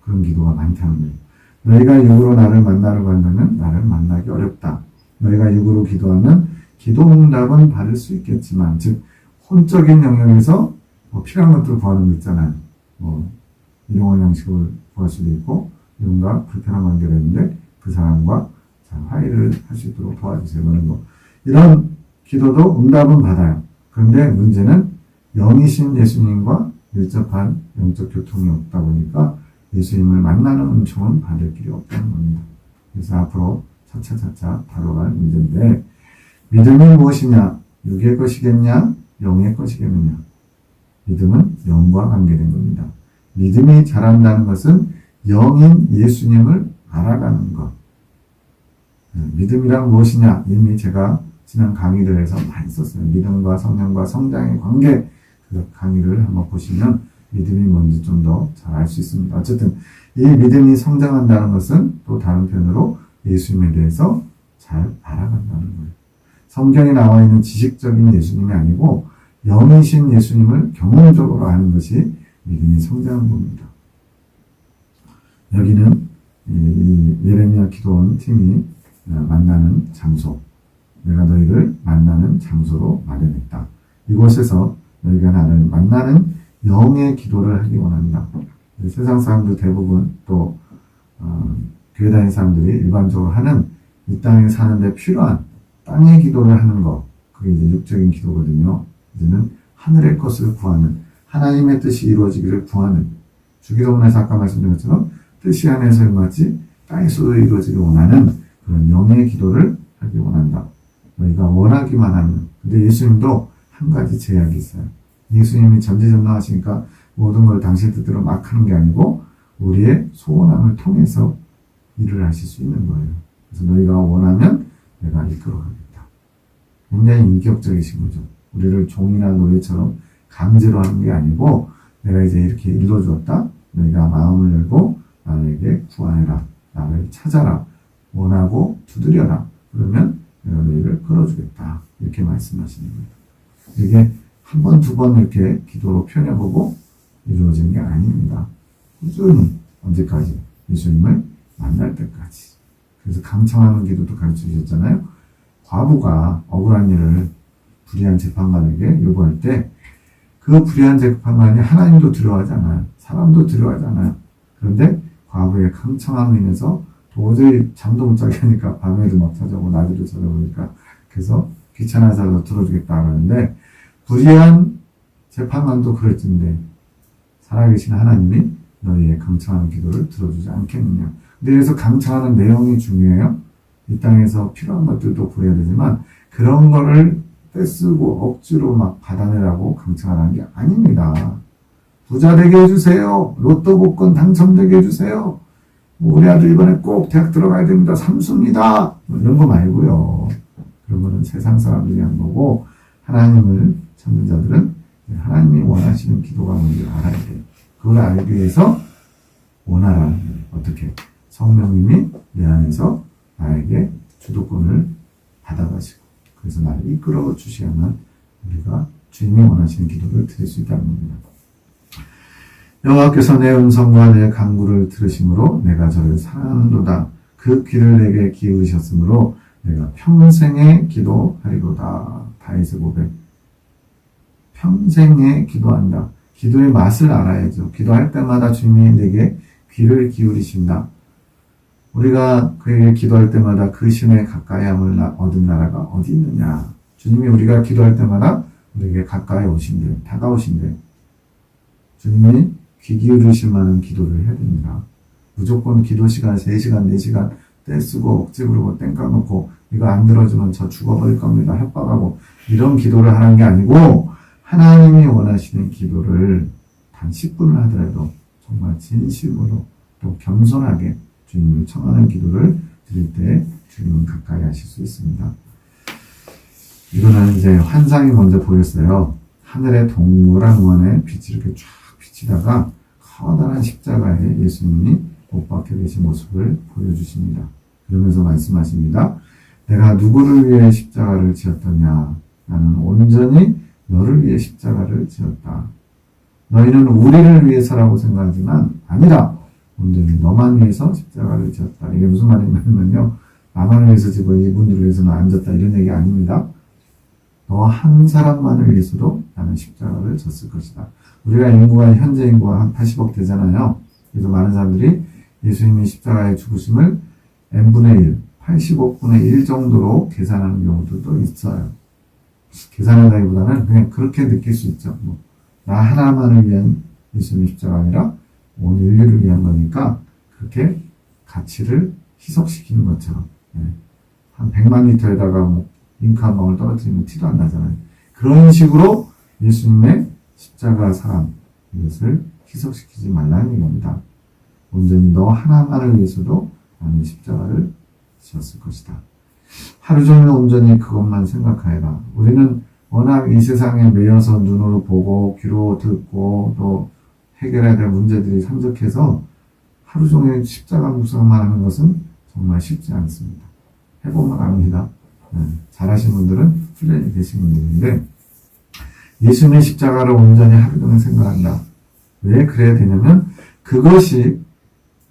그런 기도가 많다는 거예요. 너희가 육으로 나를 만나려고 한다면 나를 만나기 어렵다. 너희가 육으로 기도하면 기도 응답은 받을 수 있겠지만, 즉 혼적인 영역에서 필요한 것들을 구하는 거 있잖아요. 일용할 양식을 구할 수도 있고 누군가 불편한 관계가 있는데 그 사람과 화해를 할 수 있도록 도와주세요. 그런 거. 이런 기도도 응답은 받아요. 그런데 문제는 영이신 예수님과 밀접한 영적 교통이 없다 보니까 예수님을 만나는 은총은 받을 길이 없다는 겁니다. 그래서 앞으로 차차차차 다뤄갈 문제인데, 믿음이 무엇이냐? 육의 것이겠냐? 영의 것이겠느냐? 믿음은 영과 관계된 겁니다. 믿음이 자란다는 것은 영인 예수님을 알아가는 것. 믿음이란 무엇이냐? 이미 제가 지난 강의들에서 많이 썼어요. 믿음과 성령과 성장의 관계, 그 강의를 한번 보시면 믿음이 뭔지 좀 더 잘 알 수 있습니다. 어쨌든 이 믿음이 성장한다는 것은 또 다른 편으로 예수님에 대해서 잘 알아간다는 거예요. 성경에 나와 있는 지식적인 예수님이 아니고 영이신 예수님을 경험적으로 아는 것이 믿음이 성장한 겁니다. 여기는 이 예레미야 기도원 팀이 만나는 장소, 내가 너희를 만나는 장소로 마련했다. 이곳에서 너희가 나를 만나는 영의 기도를 하기 원한다. 세상 사람들 대부분 또 교회 다니는 사람들이 일반적으로 하는 이 땅에 사는데 필요한 땅의 기도를 하는 것, 그게 이제 육적인 기도거든요. 이제는 하늘의 것을 구하는, 하나님의 뜻이 이루어지기를 구하는, 주기도문에서 아까 말씀드린 것처럼 뜻이 안에서 마치 땅에서도 이루어지길 원하는 그런 영의 기도를 하기 원한다. 너희가 원하기만 하면. 근데 예수님도 한 가지 제약이 있어요. 예수님이 전지전능하시니까 모든 걸 당신 뜻대로 막 하는 게 아니고 우리의 소원함을 통해서 일을 하실 수 있는 거예요. 그래서 너희가 원하면 내가 이끌어가겠다. 굉장히 인격적이신 거죠. 우리를 종이나 노예처럼 강제로 하는 게 아니고 내가 이제 이렇게 일러주었다. 너희가 마음을 열고 나에게 구하라. 나를 찾아라. 원하고 두드려라. 그러면 내가 너희를 끌어주겠다. 이렇게 말씀하시는 거예요. 이게 한 번, 두 번 이렇게 기도로 펴내보고 이루어지는 게 아닙니다. 꾸준히 언제까지? 예수님을 만날 때까지. 그래서 강청하는 기도도 가르쳐 주셨잖아요. 과부가 억울한 일을 불의한 재판관에게 요구할 때 그 불의한 재판관이 하나님도 두려워하지 않아요. 사람도 두려워하지 않아요. 그런데 과부의 강청함으로 인해서 도저히 잠도 못 자게 하니까 밤에도 막 찾아오고 낮에도 찾아오니까 그래서 귀찮아서 들어주겠다 그러는데 불의한 재판관도 그랬던데 살아계신 하나님이 너희의 강청하는 기도를 들어주지 않겠느냐. 근데 여기서 강청하는 내용이 중요해요. 이 땅에서 필요한 것들도 구해야 되지만 그런 거를 떼쓰고 억지로 막 받아내라고 강청하라는 게 아닙니다. 부자 되게 해주세요. 로또 복권 당첨되게 해주세요. 우리 아들 이번에 꼭 대학 들어가야 됩니다. 삼수입니다. 이런 거 말고요. 그런 거는 세상 사람들이 한 거고 하나님을 찾는 자들은 하나님이 원하시는 기도가 뭔지 알아야 돼요. 그걸 알기 위해서 원하라는 거예요. 어떻게? 성령님이 내 안에서 나에게 주도권을 받아가시고 그래서 나를 이끌어 주셔야만 우리가 주님이 원하시는 기도를 드릴 수 있다는 겁니다. 여호와께서 내 음성과 내 간구를 들으심으로 내가 저를 사랑하는도다. 그 귀를 내게 기울이셨으므로 내가 평생에 기도하리로다. 다윗의 고백. 평생에 기도한다. 기도의 맛을 알아야죠. 기도할 때마다 주님이 내게 귀를 기울이신다. 우리가 그에게 기도할 때마다 그 신에 가까이함을 얻은 나라가 어디 있느냐. 주님이 우리가 기도할 때마다 우리에게 가까이 오신대, 다가오신대. 주님이 귀 기울이실 만한 기도를 해야 됩니다. 무조건 기도 시간 3시간, 4시간 떼쓰고 억지 부르고 땡까놓고 이거 안 들어주면 저 죽어버릴 겁니다. 협박하고 이런 기도를 하는 게 아니고 하나님이 원하시는 기도를 단 10분을 하더라도 정말 진심으로 또 겸손하게 주님을 청하는 기도를 드릴 때 주님은 가까이 하실 수 있습니다. 이거는 이제 환상이 먼저 보였어요. 하늘의 동그란 원에 빛이 이렇게 쫙 비치다가 커다란 십자가에 예수님이 못 박혀 계신 모습을 보여주십니다. 그러면서 말씀하십니다. 내가 누구를 위해 십자가를 지었더냐? 나는 온전히 너를 위해 십자가를 지었다. 너희는 우리를 위해서라고 생각하지만 아니라 온전히 너만 위해서 십자가를 지었다. 이게 무슨 말이냐면요. 나만 위해서 지고 이분들을 위해서는 안 졌다. 이런 얘기 아닙니다. 너 한 사람만을 위해서도 나는 십자가를 졌을 것이다. 우리가 인구가 현재 인구가 한 80억 되잖아요. 그래서 많은 사람들이 예수님이 십자가에 죽으심을 n분의 1, 85분의 1 정도로 계산하는 경우도 있어요. 계산한다기보다는 그냥 그렇게 느낄 수 있죠. 나 하나만을 위한 예수님의 십자가 아니라 온 인류를 위한 거니까 그렇게 가치를 희석시키는 것처럼 한 100만 리터에다가 잉크 한 방울 떨어뜨리면 티도 안 나잖아요. 그런 식으로 예수님의 십자가 사랑 이것을 희석시키지 말라는 겁니다. 온전히 너 하나만을 위해서도 나는 십자가를 지었을 것이다. 하루 종일 온전히 그것만 생각하여라. 우리는 워낙 이 세상에 매여서 눈으로 보고 귀로 듣고 또 해결해야 될 문제들이 산적해서 하루 종일 십자가 묵상만 하는 것은 정말 쉽지 않습니다. 해보면 압니다. 잘하신 분들은 훈련이 되신 분들인데 예수님의 십자가를 온전히 하루 종일 생각한다. 왜 그래야 되냐면 그것이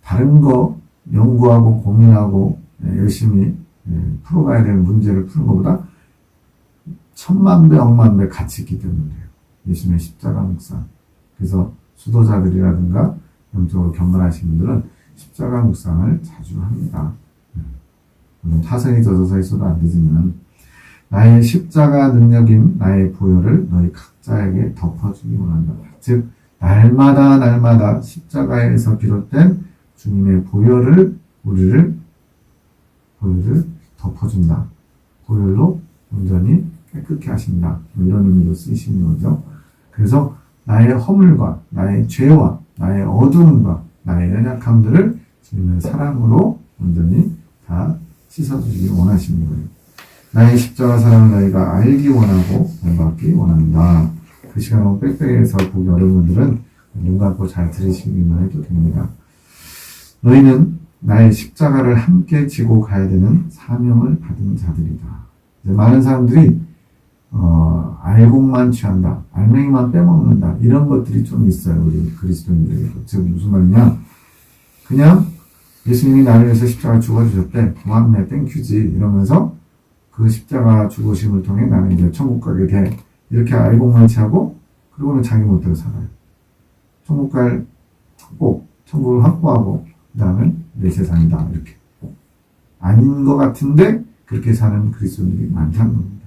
다른 거 연구하고 고민하고 열심히 풀어가야 될 문제를 푸는 것보다 1000만 배, 억만 배 가치 있기 때문이에요. 예수님의 십자가 묵상. 그래서 수도자들이라든가 영적으로 경건하신 분들은 십자가 묵상을 자주 합니다. 물론 타성이 젖어서 있어도 안 되지만 나의 십자가 능력인 나의 보혈을 너희 각자에게 덮어주기 원한다. 즉 날마다 십자가에서 비롯된 주님의 보혈을 보혈을 덮어준다. 보혈로 온전히 깨끗게 하신다. 이런 의미로 쓰시는 거죠. 그래서 나의 허물과 나의 죄와 나의 어두움과 나의 연약함들을 주님의 사랑으로 온전히 다 씻어주시기 원하시는 거예요. 나의 십자가 사랑을 너희가 알기 원하고 본받기 원한다. 그 시간 너무 빽빽해서 보기 어려운 분들은 눈 감고 잘 들으시기만 해도 됩니다. 너희는 나의 십자가를 함께 지고 가야 되는 사명을 받은 자들이다. 이제 많은 사람들이 알곡만 취한다, 알맹이만 빼먹는다, 이런 것들이 좀 있어요. 우리 그리스도인들에게도. 즉 무슨 말이냐, 그냥 예수님이 나를 위해서 십자가 죽어주셨대, 고맙네, 땡큐지 이러면서 그 십자가 죽으심을 통해 나는 이제 천국 가게 돼, 이렇게 알곡만 취하고 그리고는 자기 멋대로 살아요. 천국 갈 확보, 천국을 확보하고 그 다음에 내 세상이다, 이렇게 아닌 것 같은데 그렇게 사는 그리스도인들이 많다는 겁니다.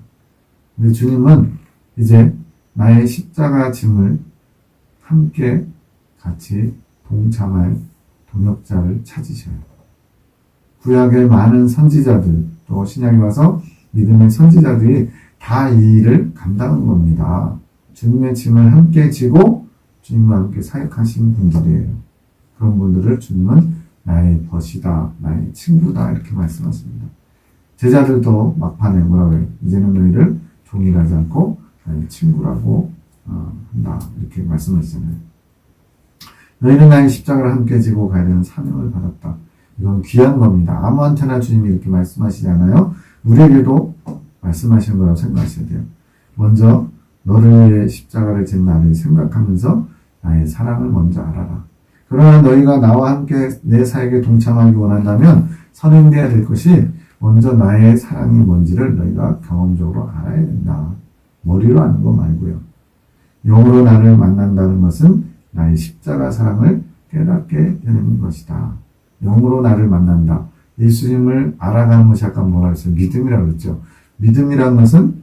근데 주님은 이제 나의 십자가 짐을 함께 같이 동참할 동역자를 찾으셔요. 구약의 많은 선지자들, 또 신약에 와서 믿음의 선지자들이 다 이 일을 감당한 겁니다. 주님의 짐을 함께 지고 주님과 함께 사역하신 분들이에요. 그런 분들을 주님은 나의 벗이다, 나의 친구다, 이렇게 말씀하십니다. 제자들도 막판에 뭐라고 해요? 이제는 너희를 종이라지 않고 나의 친구라고 한다, 이렇게 말씀하시잖아요. 너희는 나의 십자가를 함께 지고 가야 되는 사명을 받았다. 이건 귀한 겁니다. 아무한테나 주님이 이렇게 말씀하시지 않아요. 우리에게도 말씀하시는 거라고 생각하셔야 돼요. 먼저 너를 위해 십자가를 진 나를 생각하면서 나의 사랑을 먼저 알아라. 그러나 너희가 나와 함께 내 사역에 동참하기 원한다면 선행돼야 될 것이 먼저 나의 사랑이 뭔지를 너희가 경험적으로 알아야 된다. 머리로 아는 거 말고요. 영으로 나를 만난다는 것은 나의 십자가 사랑을 깨닫게 되는 것이다. 영으로 나를 만난다. 예수님을 알아가는 것이 아까 뭐라 했어요? 믿음이라고 했죠. 믿음이라는 것은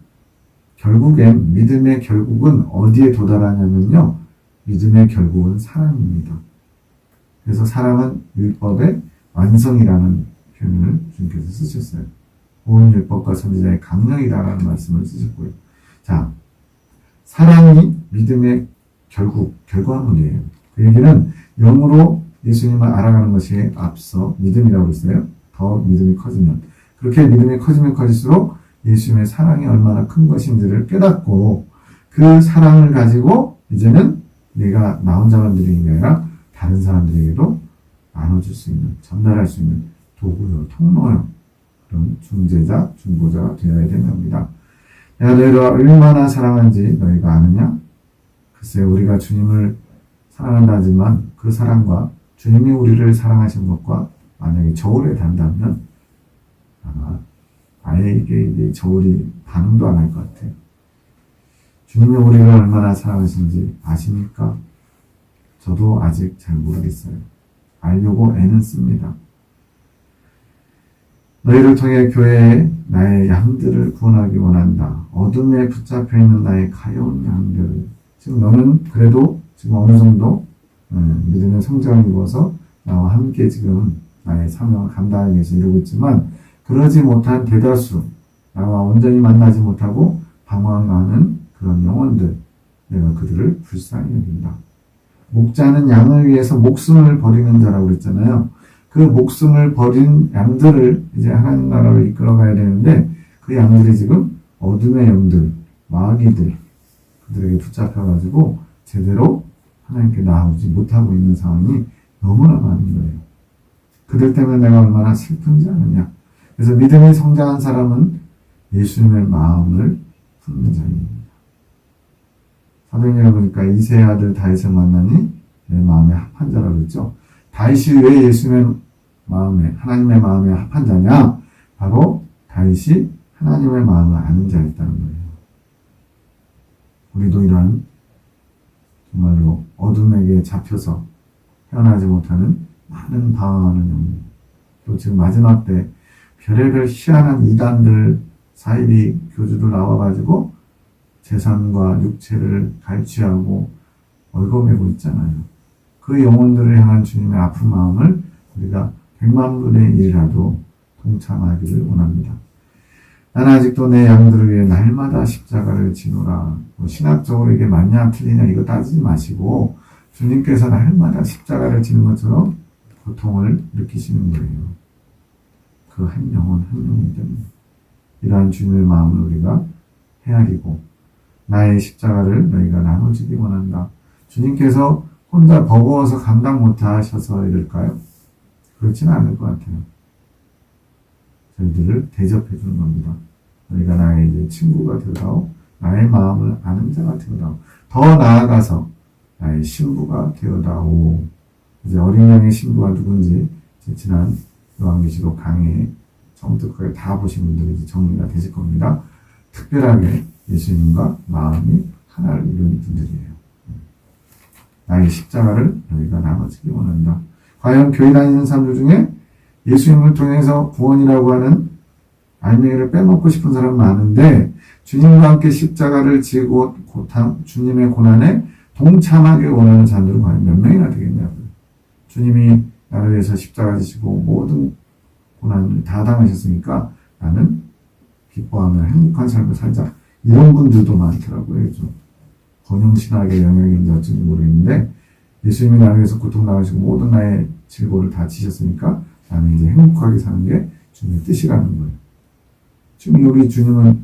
결국엔 믿음의 결국은 어디에 도달하냐면요. 믿음의 결국은 사랑입니다. 그래서 사랑은 율법의 완성이라는 표현을 주님께서 쓰셨어요. 온 율법과 선지자의 강령이다라는 말씀을 쓰셨고요. 자, 사랑이 믿음의 결과물이에요. 그 얘기는 영으로 예수님을 알아가는 것이 앞서 믿음이라고 했어요. 더 믿음이 커지면. 그렇게 믿음이 커지면 커질수록 예수님의 사랑이 얼마나 큰 것인지를 깨닫고 그 사랑을 가지고 이제는 내가 나 혼자만 드리는 게 아니라 다른 사람들에게도 나눠줄 수 있는, 전달할 수 있는 도구요, 통로요, 그런 중재자, 중보자가 되어야 되는 겁니다. 내가 너희를 얼마나 사랑하는지 너희가 아느냐? 글쎄, 우리가 주님을 사랑한다 하지만 그 사랑과 주님이 우리를 사랑하신 것과 만약에 저울에 단다면 아마 아예 이게 저울이 반응도 안 할 것 같아요. 주님이 우리를 얼마나 사랑하시는지 아십니까? 저도 아직 잘 모르겠어요. 알려고 애는 씁니다. 너희를 통해 교회에 나의 양들을 구원하기 원한다. 어둠에 붙잡혀 있는 나의 가여운 양들. 지금 너는 그래도 지금 어느 정도 믿음의 성장을 입어서 나와 함께 지금 나의 사명을 감당하기 위해서 이루고 있지만 그러지 못한 대다수, 나와 온전히 만나지 못하고 방황하는 그런 영혼들, 내가 그들을 불쌍히 여긴다. 목자는 양을 위해서 목숨을 버리는 자라고 그랬잖아요. 그 목숨을 버린 양들을 이제 하나님 나라로 이끌어가야 되는데 그 양들이 지금 어둠의 영들, 마귀들, 그들에게 붙잡혀가지고 제대로 하나님께 나아오지 못하고 있는 상황이 너무나 많은 거예요. 그들 때문에 내가 얼마나 슬픈지 아느냐. 그래서 믿음이 성장한 사람은 예수님의 마음을 품는 자입니다. 사도행전에 보니까 이새의 아들 다윗을 만나니 내 마음에 합한 자라고 했죠. 다윗이 왜 예수님의 마음에, 하나님의 마음에 합한 자냐? 바로 다윗이 하나님의 마음을 아는 자였다는 거예요. 우리도 이러한 정말로 어둠에게 잡혀서 헤어나지 못하는 많은 방황하는 영혼, 또 지금 마지막 때 별의별 희한한 이단들, 사이비 교주들 나와가지고 재산과 육체를 갈취하고 얽어매고 있잖아요. 그 영혼들을 향한 주님의 아픈 마음을 우리가 100만 분의 1이라도 동참하기를 원합니다. 나는 아직도 내 양들을 위해 날마다 십자가를 지노라. 신학적으로 이게 맞냐 틀리냐 이거 따지지 마시고 주님께서 날마다 십자가를 지는 것처럼 고통을 느끼시는 거예요. 그 한 영혼 한 영혼 때문에. 이러한 주님의 마음을 우리가 헤아리고 나의 십자가를 너희가 나눠주기 원한다. 주님께서 혼자 버거워서 감당 못하셔서 이럴까요? 그렇지는 않을 것 같아요. 저희들을 대접해 주는 겁니다. 너희가 나의 이제 친구가 되어다오. 나의 마음을 아는 자가 되어다오. 더 나아가서 나의 신부가 되어다오. 이제 어린 양의 신부가 누군지 지난 요한계시록 강의에 처음부터 거의 다 보신 분들이 이제 정리가 되실 겁니다. 특별하게 예수님과 마음이 하나를 이루는 분들이에요. 나의 십자가를 너희가 나눠주기 원한다. 과연 교회 다니는 사람들 중에 예수님을 통해서 구원이라고 하는 알맹이를 빼먹고 싶은 사람 많은데 주님과 함께 십자가를 지고 주님의 고난에 동참하기 원하는 사람들은 과연 몇 명이나 되겠냐고요. 주님이 나를 위해서 십자가 지시고 모든 고난을 다 당하셨으니까 나는 기뻐하며 행복한 삶을 살자. 이런 분들도 많더라고요. 좀 번영신학의 영역인지 어쩐지 모르겠는데 예수님이 나를 위해서 고통당하시고 모든 나의 질고를 다 지셨으니까 나는 이제 행복하게 사는 게 주님의 뜻이라는 거예요. 지금 여기 주님은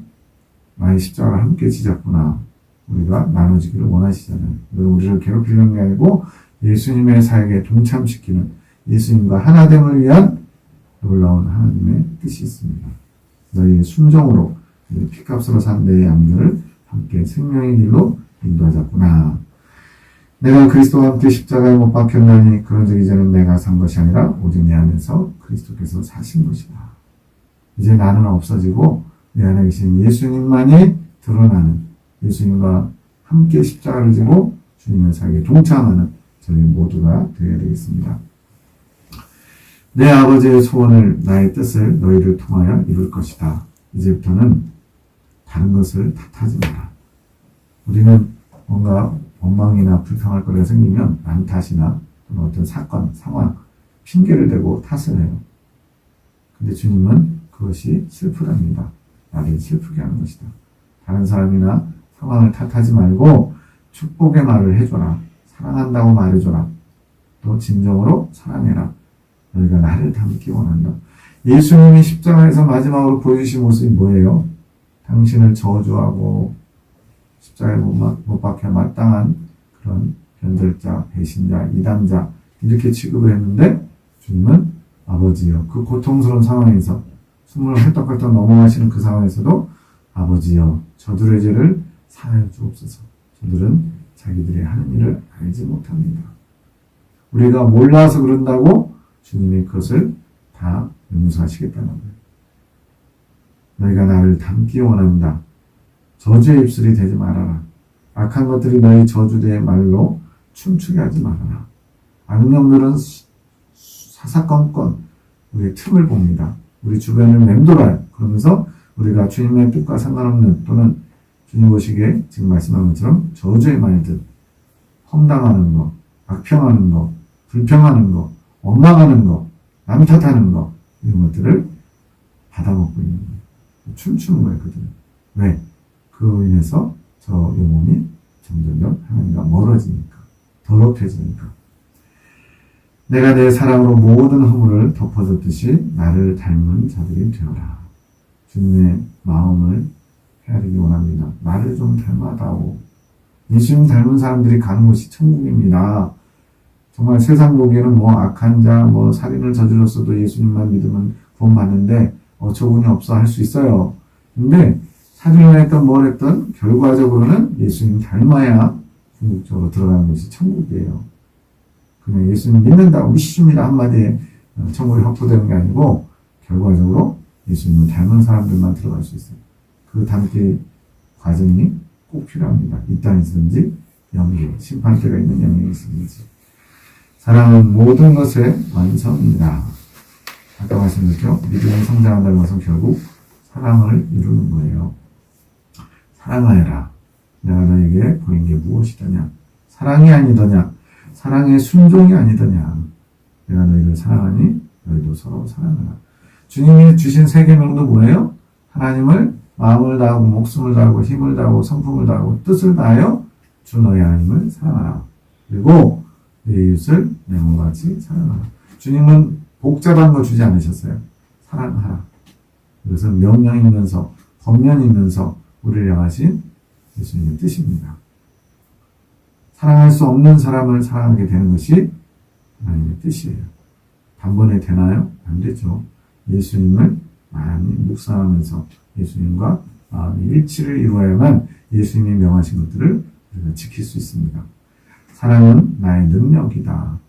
나의 십자가를 함께 지셨구나. 우리가 나눠지기를 원하시잖아요. 우리를 괴롭히는 게 아니고 예수님의 사역에 동참시키는 예수님과 하나됨을 위한 놀라운 하나님의 뜻이 있습니다. 너희의 순종으로 피값으로 산 내 양들을 함께 생명의 길로 인도하셨구나. 내가 그리스도와 함께 십자가에 못 박혔나니 그런즉 이제는 내가 산 것이 아니라 오직 내 안에서 그리스도께서 사신 것이다. 이제 나는 없어지고 내 안에 계신 예수님만이 드러나는 예수님과 함께 십자가를 지고 주님의 사역에 동참하는 저희 모두가 되어야 되겠습니다. 내 아버지의 소원을 나의 뜻을 너희를 통하여 이룰 것이다. 이제부터는 다른 것을 탓하지 마라. 우리는 뭔가 원망이나 불평할 거리가 생기면 남 탓이나 어떤 사건, 상황, 핑계를 대고 탓을 해요. 근데 주님은 그것이 슬프답니다. 나를 슬프게 하는 것이다. 다른 사람이나 상황을 탓하지 말고 축복의 말을 해줘라. 사랑한다고 말해줘라. 또 진정으로 사랑해라. 너희가 나를 닮기 원한다. 예수님이 십자가에서 마지막으로 보여주신 모습이 뭐예요? 당신을 저주하고 십자가에 못 박혀 마땅한 그런 변절자, 배신자, 이단자 이렇게 취급을 했는데 주님은 아버지여 그 고통스러운 상황에서 숨을 헐떡헐떡 넘어가시는 그 상황에서도 아버지여 저들의 죄를 사하여 주옵소서. 저들은 자기들의 하는 일을 알지 못합니다. 우리가 몰라서 그런다고 주님이 그것을 다 용서하시겠다는 거예요. 너희가 나를 닮기 원한다. 저주의 입술이 되지 말아라. 악한 것들이 너희 저주대의 말로 춤추게 하지 말아라. 악령들은 사사건건 우리의 틈을 봅니다. 우리 주변을 맴돌아요. 그러면서 우리가 주님의 뜻과 상관없는 또는 주님 보시기에 지금 말씀한 것처럼 저주의 말들, 험담하는 거, 악평하는 거, 불평하는 거, 원망하는 거, 남 탓하는 거 이런 것들을 받아먹고 있는 거예요. 춤추는 거예요. 그들은. 왜? 그로 인해서 저 영혼이 점점 하나님과 멀어지니까 더럽혀지니까 내가 내 사랑으로 모든 허물을 덮어줬듯이 나를 닮은 자들이 되어라. 주님의 마음을 헤아리기 원합니다. 나를 좀 닮아다오. 예수님 닮은 사람들이 가는 곳이 천국입니다. 정말 세상 보기에는 뭐 악한 자, 뭐 살인을 저질렀어도 예수님만 믿으면 구원받는데 어처구니 없어 할 수 있어요. 근데 살인을 했던 뭘 했던 결과적으로는 예수님 닮아야 궁극적으로 들어가는 것이 천국이에요. 그냥 예수님 믿는다고 믿습니다 한마디에 천국이 확보되는 게 아니고 결과적으로 예수님을 닮은 사람들만 들어갈 수 있어요. 그 닮기 과정이 꼭 필요합니다. 이 땅에서든지 영계, 심판대가 있는 영역에서든지. 사랑은 모든 것의 완성입니다. 아까 말씀드렸죠? 믿음이 성장한다는 것은 결국 사랑을 이루는 거예요. 사랑하여라. 내가 너에게 보인 게 무엇이더냐? 사랑이 아니더냐? 사랑의 순종이 아니더냐? 내가 너희를 사랑하니 너희도 서로 사랑하라. 주님이 주신 세 계명도 뭐예요? 하나님을 마음을 다하고 목숨을 다하고 힘을 다하고 성품을 다하고 뜻을 다하여 주 너희 하나님을 사랑하라. 그리고 내 이웃을 내 몸과 같이 사랑하라. 주님은 복잡한 거 주지 않으셨어요. 사랑하라. 이것은 명령이면서 권면이면서 우리를 향하신 예수님의 뜻입니다. 사랑할 수 없는 사람을 사랑하게 되는 것이 하나님의 뜻이에요. 단번에 되나요? 안 되죠. 예수님을 많이 묵상하면서 예수님과 마음의 일치를 이루어야만 예수님이 명하신 것들을 우리가 지킬 수 있습니다. 사랑은 나의 능력이다.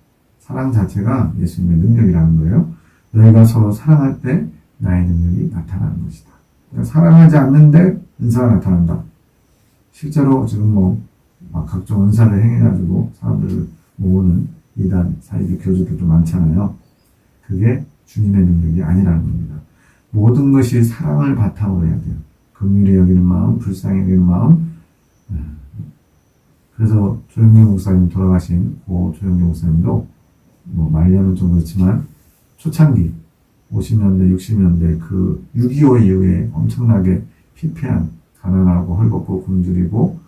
사랑 자체가 예수님의 능력이라는 거예요. 너희가 서로 사랑할 때 나의 능력이 나타나는 것이다. 그러니까 사랑하지 않는데 은사가 나타난다. 실제로 지금 각종 은사를 행해가지고 사람들을 모으는 이단 사이비 교주들도 많잖아요. 그게 주님의 능력이 아니라는 겁니다. 모든 것이 사랑을 바탕으로 해야 돼요. 긍휼히 여기는 마음, 불쌍히 여기는 마음. 그래서 조영기 목사님 돌아가신 고 조영기 목사님도 말년은 좀 그렇지만 초창기 50년대, 60년대 그 6.25 이후에 엄청나게 피폐한 가난하고 헐벗고 굶주리고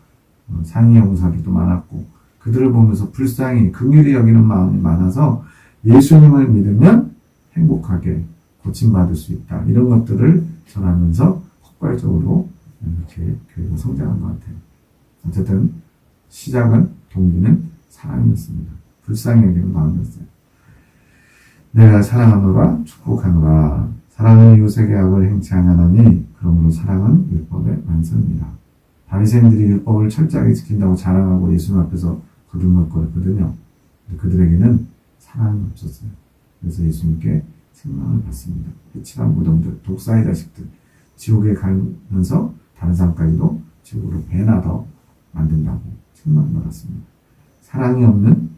상위 용사들도 많았고 그들을 보면서 불쌍히 긍휼히 여기는 마음이 많아서 예수님을 믿으면 행복하게 고침받을 수 있다. 이런 것들을 전하면서 폭발적으로 이렇게 교회가 성장한 것 같아요. 어쨌든 시작은 동기는 사랑이었습니다. 불쌍히 여기는 마음이었어요. 내가 사랑하노라 축복하노라. 사랑은 이웃에게 악을 행치 아니하나니 그러므로 사랑은 율법의 완성입니다. 바리새인들이 율법을 철저하게 지킨다고 자랑하고 예수님 앞에서 거듭먹거렸거든요. 그들에게는 사랑이 없었어요. 그래서 예수님께 책망을 받습니다. 해치한 무덤들, 독사의 자식들, 지옥에 가면서 다른 사람까지도 지옥으로 배나 더 만든다고 책망을 받았습니다. 사랑이 없는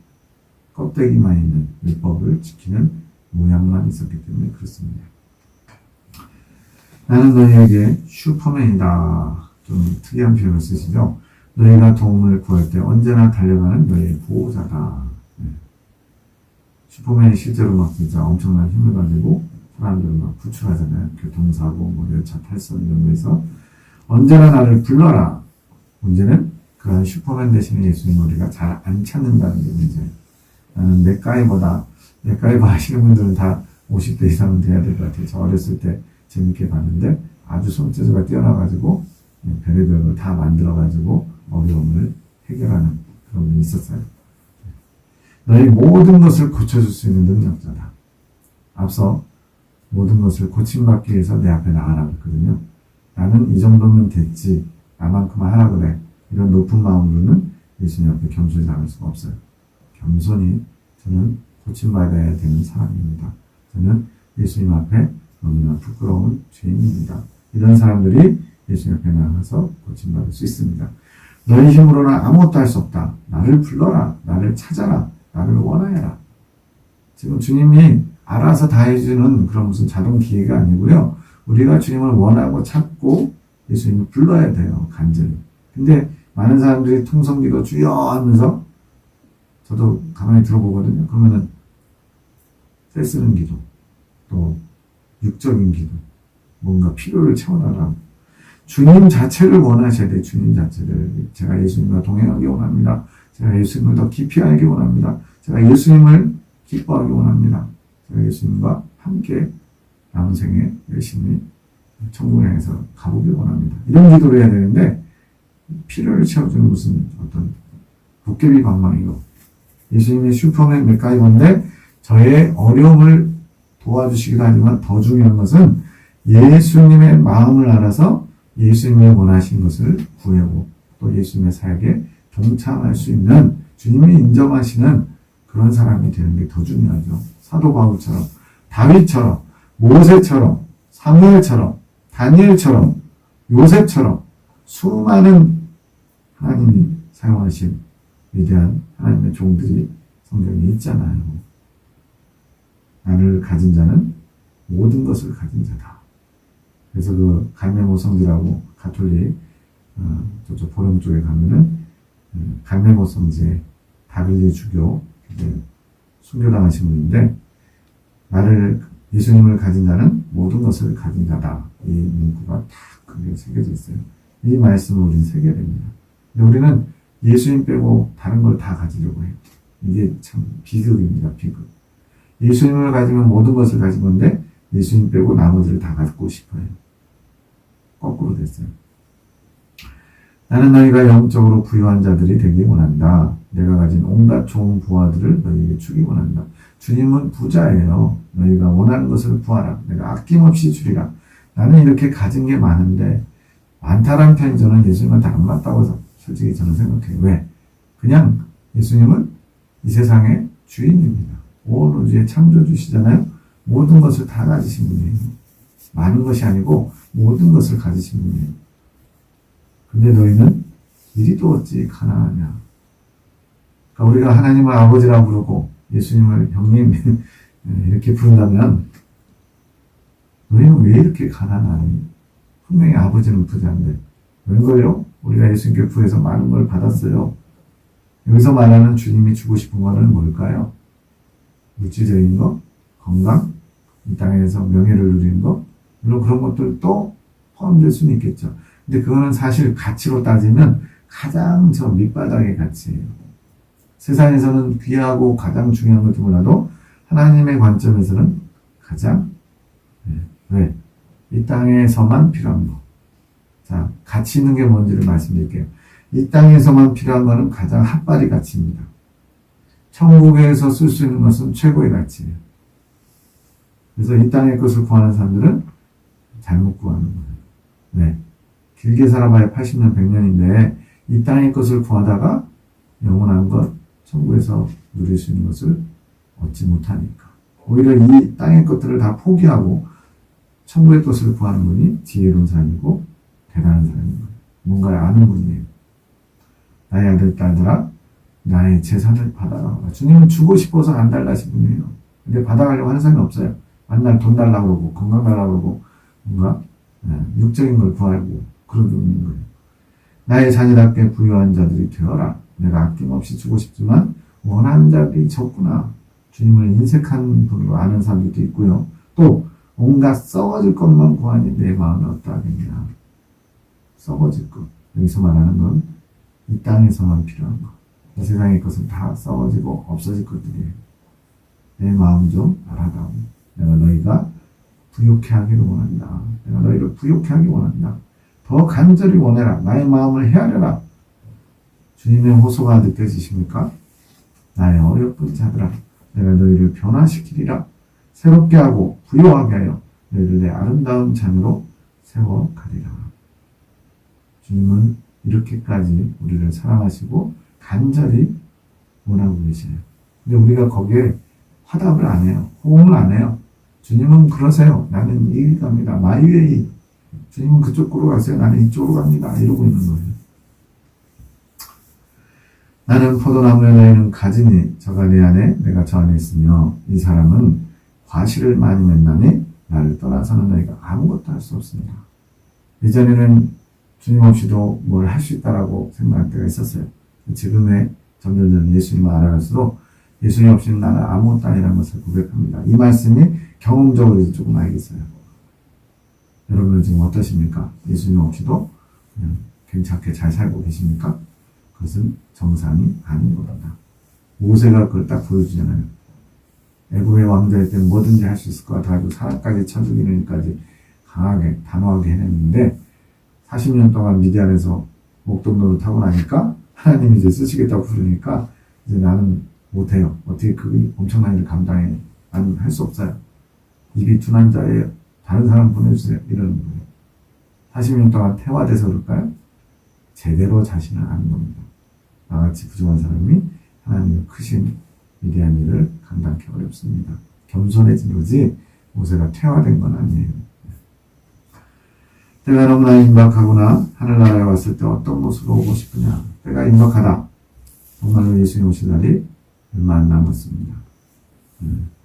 껍데기만 있는 율법을 지키는 모양만 있었기 때문에 그렇습니다. 나는 너희에게 슈퍼맨이다. 좀 특이한 표현을 쓰시죠. 너희가 도움을 구할 때 언제나 달려가는 너희의 보호자다. 슈퍼맨이 실제로 진짜 엄청난 힘을 가지고 사람들을 구출하잖아요. 교통사고, 열차 탈선 이런 거에서 언제나 나를 불러라. 문제는 그런 슈퍼맨 대신에 예수님 우리가 잘 안 찾는다는 게 문제예요. 나는 맥가이버다. 맥가이버 하시는 분들은 다 50대 이상은 돼야 될 것 같아요. 저 어렸을 때 재밌게 봤는데 아주 손재주가 뛰어나가지고 별의별 걸 다 만들어가지고 어려움을 해결하는 그런 분이 있었어요. 너희 모든 것을 고쳐줄 수 있는 능력자다. 앞서 모든 것을 고침받기 위해서 내 앞에 나가라 그랬거든요. 나는 이 정도면 됐지. 나만큼만 하라 그래. 이런 높은 마음으로는 예수님 앞에 겸손히 나갈 수가 없어요. 겸손히 저는 고침받아야 되는 사람입니다. 저는 예수님 앞에 너무나 부끄러운 죄인입니다. 이런 사람들이 예수님 앞에 나가서 고침받을 수 있습니다. 너희 힘으로는 아무것도 할 수 없다. 나를 불러라. 나를 찾아라. 나를 원하여라. 지금 주님이 알아서 다 해주는 그런 무슨 자동 기계가 아니고요. 우리가 주님을 원하고 찾고 예수님을 불러야 돼요. 간절히. 근데 많은 사람들이 통성기도 주여 하면서 저도 가만히 들어보거든요. 그러면은 떼쓰는 기도, 또 육적인 기도, 뭔가 필요를 채워나가고 주님 자체를 원하셔야 돼요. 주님 자체를. 제가 예수님과 동행하기 원합니다. 제가 예수님을 더 깊이 알기 원합니다. 제가 예수님을 기뻐하기 원합니다. 제가 예수님과 함께 남은 생에 열심히 천국을 향해서 가보기 원합니다. 이런 기도를 해야 되는데 필요를 채워주는 무슨 어떤 도깨비 방망이로 예수님의 슈퍼맨 맥가이버인데 저의 어려움을 도와주시기도 하지만 더 중요한 것은 예수님의 마음을 알아서 예수님이 원하신 것을 구하고 또 예수님의 사역에 동참할 수 있는 주님이 인정하시는 그런 사람이 되는 게 더 중요하죠. 사도 바울처럼, 다윗처럼, 모세처럼, 사무엘처럼, 다니엘처럼, 요셉처럼 수많은 하나님이 사용하신 위대한 하나님의 종들이 성경에 있잖아요. 나를 가진 자는 모든 것을 가진 자다. 그래서 그 갈메모 성지라고 가톨릭 저쪽 보령 쪽에 가면은 갈메모 성지에 다빌리 주교 이제 순교당하신 분인데 예수님을 가진 자는 모든 것을 가진 자다. 이 문구가 딱 크게 새겨져 있어요. 이 말씀을 우리는 새겨야 됩니다. 근데 우리는 예수님 빼고 다른 걸 다 가지려고 해요. 이게 참 비극입니다. 비극. 예수님을 가지면 모든 것을 가진 건데 예수님 빼고 나머지를 다 갖고 싶어요. 거꾸로 됐어요. 나는 너희가 영적으로 부유한 자들이 되기 원한다. 내가 가진 온갖 좋은 부하들을 너희에게 주기 원한다. 주님은 부자예요. 너희가 원하는 것을 구하라. 내가 아낌없이 주리라. 나는 이렇게 가진 게 많은데 많다라는 편이 저는 예수님한테 안 맞다고 솔직히 저는 생각해요. 왜? 그냥 예수님은 이 세상의 주인입니다. 온 우주의 창조주시잖아요. 모든 것을 다 가지신 분이에요. 많은 것이 아니고 모든 것을 가지신 분이에요. 근데 너희는 이리도 어찌 가난하냐. 그러니까 우리가 하나님을 아버지라고 부르고 예수님을 형님 이렇게 부른다면 너희는 왜 이렇게 가난하니? 분명히 아버지는 부자인데 웬걸요? 우리가 예수님께 구해서 많은 걸 받았어요. 여기서 말하는 주님이 주고 싶은 거는 뭘까요? 물질적인 거? 건강? 이 땅에서 명예를 누리는 거? 물론 그런 것들도 포함될 수는 있겠죠. 근데 그거는 사실 가치로 따지면 가장 저 밑바닥의 가치예요. 세상에서는 귀하고 가장 중요한 것도 몰라도 하나님의 관점에서는 가장 왜? 이 땅에서만 필요한 거. 자, 가치 있는 게 뭔지를 말씀드릴게요. 이 땅에서만 필요한 거는 가장 핫바리 가치입니다. 천국에서 쓸 수 있는 것은 최고의 가치예요. 그래서 이 땅의 것을 구하는 사람들은 잘못 구하는 거예요. 네. 길게 살아봐야 80년, 100년인데 이 땅의 것을 구하다가 영원한 것, 천국에서 누릴 수 있는 것을 얻지 못하니까. 오히려 이 땅의 것들을 다 포기하고 천국의 것을 구하는 분이 지혜로운 사람이고 대단한 사람이고 뭔가를 아는 분이에요. 나의 아들, 딸들아, 나의 재산을 받아라. 주님은 주고 싶어서 안 달라신 분이에요. 근데 받아가려고 하는 사람이 없어요. 만날 돈 달라고 그러고 건강 달라고 그러고 뭔가 육적인 걸 구하고 그러고 있는 거예요. 나의 자녀답게 부유한 자들이 되어라. 내가 아낌없이 주고 싶지만 원하는 자들이 적구나. 주님을 인색한 분으로 아는 사람들도 있고요. 또 온갖 썩어질 것만 구하니 내 마음이 어떠하겠냐. 썩어질 것. 여기서 말하는 건 이 땅에서만 필요한 것. 이 세상의 것은 다 썩어지고 없어질 것들이에요. 내 마음 좀 알아다오. 내가 너희가 부욕해 하기를 원한다. 내가 너희를 부욕해 하기 원한다. 더 간절히 원해라. 나의 마음을 헤아려라. 주님의 호소가 느껴지십니까? 나의 어여쁜 자들아, 내가 너희를 변화시키리라. 새롭게 하고 부요하게 하여 너희를 내 아름다운 잔으로 세워가리라. 주님은 이렇게까지 우리를 사랑하시고 간절히 원하고 계세요. 근데 우리가 거기에 화답을 안 해요. 호응을 안 해요. 주님은 그러세요. 나는 이 길 갑니다. 마이웨이. 주님은 그쪽으로 가세요. 나는 이쪽으로 갑니다. 이러고 있는 거예요. 나는 포도나무에 너희는 가지니 저가 내 안에 내가 저 안에 있으며 이 사람은 과실을 많이 맺나니 나를 떠나서는 너희가 아무것도 할 수 없습니다. 이전에는 주님 없이도 뭘 할 수 있다라고 생각할 때가 있었어요. 지금의 점점 예수님을 알아갈수록 예수님 없이는 나는 아무것도 아니라는 것을 고백합니다. 이 말씀이 경험적으로 조금 알겠어요. 여러분은 지금 어떠십니까? 예수님 없이도 그냥 괜찮게 잘 살고 계십니까? 그것은 정상이 아닌 겁니다. 모세가 그걸 딱 보여주잖아요. 애굽의 왕자일 때는 뭐든지 할 수 있을 것 같아가지고 사람까지 쳐 죽이는까지 강하게 단호하게 해냈는데 40년 동안 미디안에서 목동도를 타고 나니까 하나님이 이제 쓰시겠다고 부르니까 이제 나는 못해요. 어떻게 그 엄청난 일을 감당해. 나는 할 수 없어요. 입이 둔한 자예요. 다른 사람 보내주세요. 이러는 거예요. 40년 동안 태화돼서 그럴까요? 제대로 자신을 아는 겁니다. 나같이 부족한 사람이 하나님의 크신 위대한 일을 감당하기 어렵습니다. 겸손해진 거지 모세가 퇴화된 건 아니에요. 때가 너무나 임박하구나. 하늘나라에 왔을 때 어떤 모습으로 오고 싶으냐. 때가 임박하다. 정말로 예수님 오실 날이 얼마 안 남았습니다.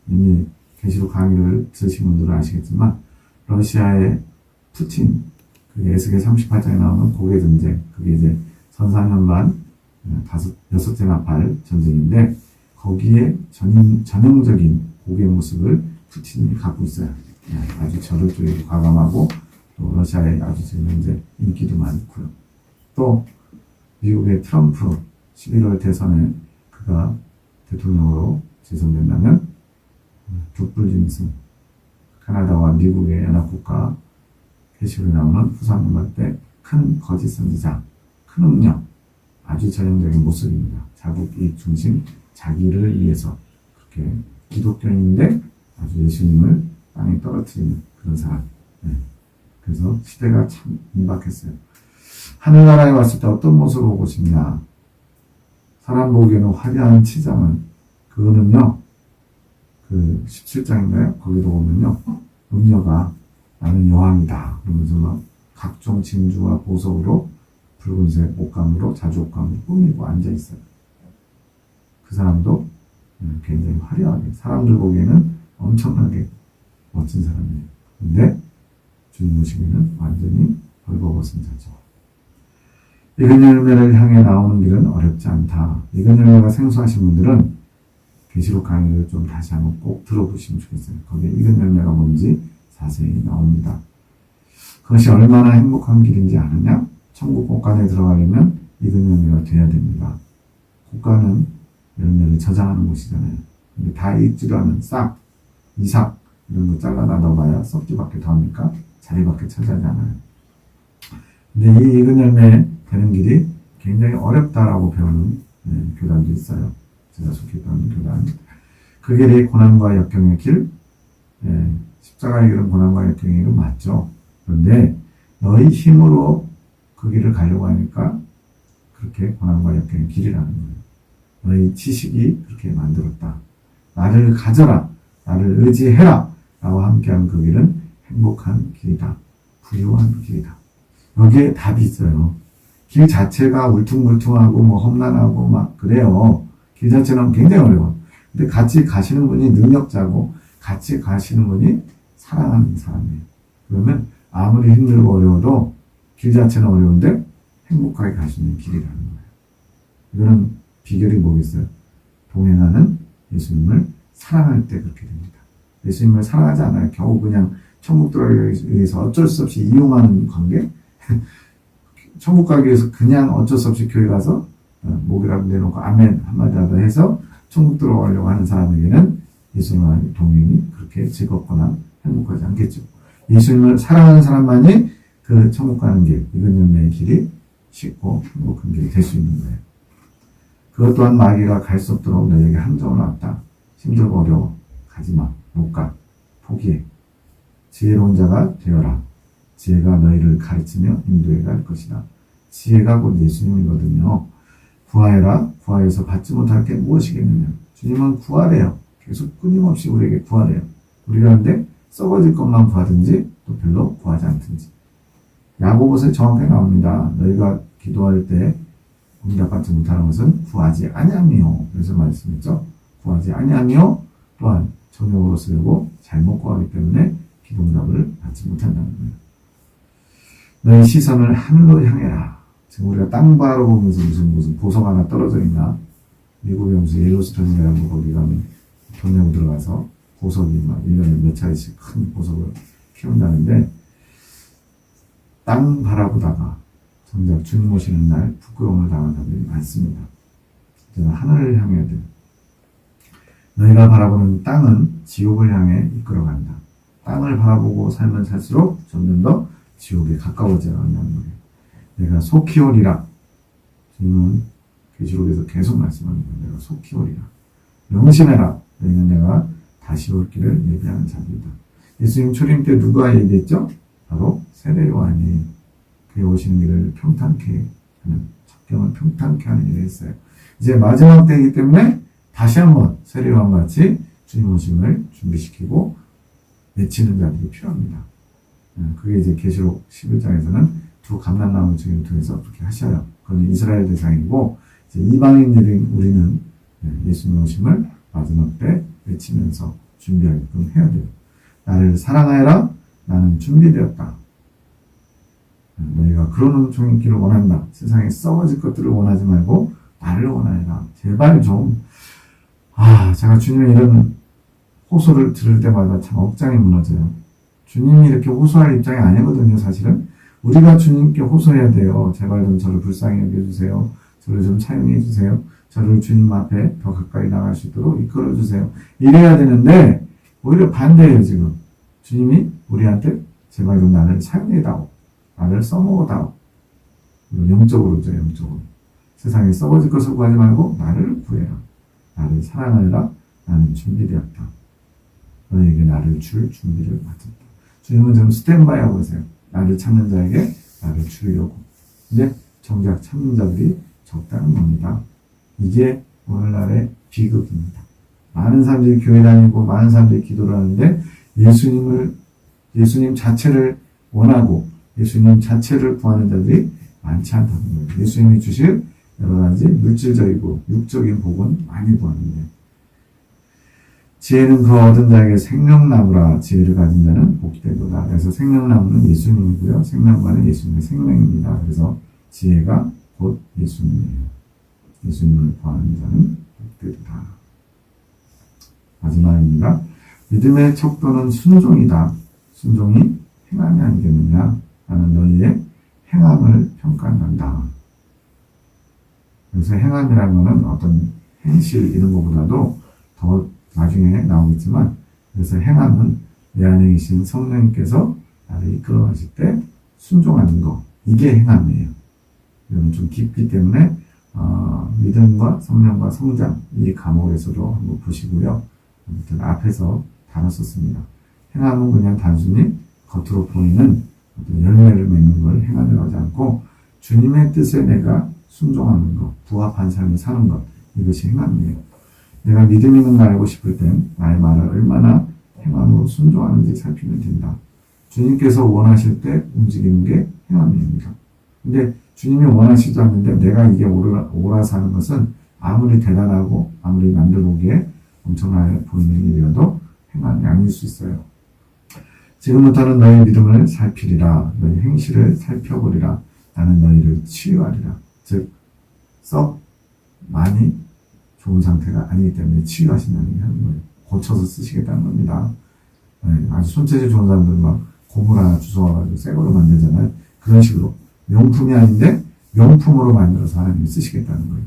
이미 계시록 강의를 들으신 분들은 아시겠지만 러시아의 푸틴, 그게 에스겔 38장에 나오는 고개 전쟁, 그게 이제 선상현반 6째 나팔 전쟁인데 거기에 전형적인 고개 모습을 푸틴이 갖고 있어요. 아주 저돌적이고 과감하고 또 러시아에 아주 지금 현재 인기도 많고요. 또 미국의 트럼프 11월 대선에 그가 대통령으로 지선된다면 족불짐승 캐나다와 미국의 연합국가 게시물에 나오는 후상음악 때 큰 거짓 선지자, 큰 음력, 아주 전형적인 모습입니다. 자국 이익 중심, 자기를 위해서 그렇게 기독교인인데 아주 예수님을 땅에 떨어뜨리는 그런 사람. 그래서 시대가 참 임박했어요. 하늘나라에 왔을 때 어떤 모습으로 오고 싶냐? 사람 보기에는 화려한 치장은 그거는요. 그 17장인가요? 거기도 보면요. 음녀가 나는 여왕이다. 그러면서 막 각종 진주와 보석으로 붉은색 옷감으로 자주 옷감으로 꾸미고 앉아있어요. 그 사람도 굉장히 화려하게 사람들 보기에는 엄청나게 멋진 사람이에요. 근데 주님 오시기는 완전히 벌거벗은 자죠. 익은 열매를 향해 나오는 길은 어렵지 않다. 익은 열매가 생소하신 분들은 계시록 강의를 좀 다시 한번 꼭 들어보시면 좋겠어요. 거기에 익은 열매가 뭔지 자세히 나옵니다. 그것이 얼마나 행복한 길인지 아느냐? 천국 곳간에 들어가려면 익은 열매가 돼야 됩니다. 곳간은 열매를 저장하는 곳이잖아요. 근데 다 익지도 않은 싹, 이삭 이런 거 잘라다 넣어봐야 썩기밖에 더 합니까? 자리밖에 차지하지 않아요. 근데 이 익은 열매 되는 길이 굉장히 어렵다라고 배우는 교단도 있어요. 제가 속했던 교단. 그 길이 고난과 역경의 길, 십자가의 길은 고난과 역경의 길은 맞죠. 그런데 너희 힘으로 그 길을 가려고 하니까 그렇게 고난과 역경의 길이라는 거예요. 너희 지식이 그렇게 만들었다. 나를 가져라. 나를 의지해라. 나와 함께한 그 길은 행복한 길이다. 부유한 길이다. 여기에 답이 있어요. 길 자체가 울퉁불퉁하고 뭐 험난하고 막 그래요. 길 자체는 굉장히 어려워. 근데 같이 가시는 분이 능력자고 같이 가시는 분이 사랑하는 사람이에요. 그러면 아무리 힘들고 어려워도 길 자체는 어려운데 행복하게 갈 수 있는 길이라는 거예요. 이거는 비결이 뭐겠어요? 동행하는 예수님을 사랑할 때 그렇게 됩니다. 예수님을 사랑하지 않아요. 겨우 그냥 천국 들어가기 위해서 어쩔 수 없이 이용하는 관계? 천국 가기 위해서 그냥 어쩔 수 없이 교회 가서 목이라도 내놓고 아멘 한마디라도 해서 천국 들어가려고 하는 사람에게는 예수님과의 동행이 그렇게 즐겁거나 행복하지 않겠죠. 예수님을 사랑하는 사람만이 그 천국 가는 길, 익은 열매의 길이 쉽고 행복한 길이 될 수 있는 거예요. 그것 또한 마귀가 갈 수 없도록 너에게 함정을 놨다. 힘들고 어려워. 가지마. 못 가. 포기해. 지혜로운 자가 되어라. 지혜가 너희를 가르치며 인도해 갈 것이다. 지혜가 곧 예수님이거든요. 구하여라. 구하여서 받지 못할 게 무엇이겠느냐. 주님은 구하래요. 계속 끊임없이 우리에게 구하래요. 우리가 근데 썩어질 것만 구하든지 또 별로 구하지 않든지. 야고보서에 정확하게 나옵니다. 너희가 기도할 때 응답받지 못하는 것은 구하지 아니하며. 그래서 말씀했죠. 구하지 아니하며 또한 정욕으로 쓰려고 잘못 구하기 때문에 기도응답을 받지 못한다는 거예요. 너희 시선을 하늘로 향해라. 지금 우리가 땅 바라보면서 무슨 보석 하나 떨어져 있나? 미국에 무슨 옐로스톤이라고 거기 가면 돈 내고 들어가서 보석이 막 1년에 몇 차례씩 큰 보석을 키운다는데 땅 바라보다가 정작 주님 오시는 날 부끄러움을 당하는 사람들이 많습니다. 이제는 하늘을 향해야 돼요. 너희가 바라보는 땅은 지옥을 향해 이끌어간다. 땅을 바라보고 살면 살수록 점점 더 지옥에 가까워져 간다는 거예요. 내가 속히 오리라. 주님은 계시록에서 계속 말씀하는 거예요. 내가 속히 오리라. 명심해라. 너희는 내가 다시 올 길을 예비하는 자들이다. 예수님 초림 때 누가 얘기했죠? 바로 세례 요한이 그의 오시는 길을 평탄케 하는, 적경을 평탄케 하는 일을 했어요. 이제 마지막 때이기 때문에 다시 한번 세례 요한과 같이 주님 오심을 준비시키고 외치는 자들이 필요합니다. 그게 이제 계시록 11장에서는 두 감람나무 증인을 통해서 그렇게 하셔요. 그건 이스라엘 대상이고 이제 이방인들인 우리는 예수님 오심을 마지막 때 외치면서 준비하게끔 해야 돼요. 나를 사랑하여라. 나는 준비되었다. 너희가 그런 종이 있기를 원한다. 세상에 썩어질 것들을 원하지 말고 나를 원하여라. 제발 좀 제가 주님의 이런 호소를 들을 때마다 참 억장이 무너져요. 주님이 이렇게 호소할 입장이 아니거든요, 사실은. 우리가 주님께 호소해야 돼요. 제발 좀 저를 불쌍히 여겨주세요. 저를 좀 사용해 주세요. 저를 주님 앞에 더 가까이 나갈 수 있도록 이끌어 주세요. 이래야 되는데 오히려 반대예요, 지금. 주님이 우리한테 제발 좀 나를 사용해다오. 나를 써먹어다오. 영적으로죠, 영적으로. 세상에 썩어질 것을 구하지 말고 나를 구해라. 나를 사랑하라. 나는 준비되었다. 너에게 나를 줄 준비를 마쳤다. 주님은 좀 스탠바이 하고 계세요. 나를 찾는 자에게 나를 주려고. 근데 정작 찾는 자들이 적다는 겁니다. 이게 오늘날의 비극입니다. 많은 사람들이 교회 다니고 많은 사람들이 기도를 하는데 예수님 자체를 원하고 예수님 자체를 구하는 자들이 많지 않다는 거예요. 예수님이 주실 여러 가지 물질적이고 육적인 복은 많이 구하는데 지혜는 그 얻은 자에게 생명나무라. 지혜를 가진 자는 복되도다. 그래서 생명나무는 예수님이고요. 생명과는 예수님의 생명입니다. 그래서 지혜가 곧 예수님이에요. 예수님을 구하는 자는 복되도다. 마지막입니다. 믿음의 척도는 순종이다. 순종이 행함이 아니겠느냐. 나는 너희의 행함을 평가한다. 그래서 행함이라는 것은 어떤 행실 이런 것보다도 더 나중에 나오겠지만, 그래서 행함은 내 안에 계신 성령님께서 나를 이끌어 가실 때 순종하는 거, 이게 행함이에요. 이건 좀 깊기 때문에 믿음과 성령과 성장, 이 과목에서도 한번 보시고요. 아무튼 앞에서 다뤘었습니다. 행함은 그냥 단순히 겉으로 보이는 어떤 열매를 맺는 걸 행함이라고 하지 않고 주님의 뜻에 내가 순종하는 것, 부합한 삶을 사는 것, 이것이 행함이에요. 내가 믿음 있는 걸 알고 싶을 땐 나의 말을 얼마나 행함으로 순종하는지 살피면 된다. 주님께서 원하실 때 움직이는 게 행함입니다. 근데 주님이 원하시지 않는데 내가 이게 옳아서 하는 것은 아무리 대단하고 아무리 남들 보기에 엄청나게 보이는 일이라도 행함이 아닐 수 있어요. 지금부터는 너희 믿음을 살피리라. 너희 행실을 살펴보리라. 나는 너희를 치유하리라. 즉, 썩 많이 좋은 상태가 아니기 때문에 치유하신다는 게 하는 거예요. 고쳐서 쓰시겠다는 겁니다. 네, 아주 손재주 좋은 사람들은 막 고물 하나 주워와가지고 새 걸로 만들잖아요. 그런 식으로. 명품이 아닌데 명품으로 만들어서 하나님이 쓰시겠다는 거예요.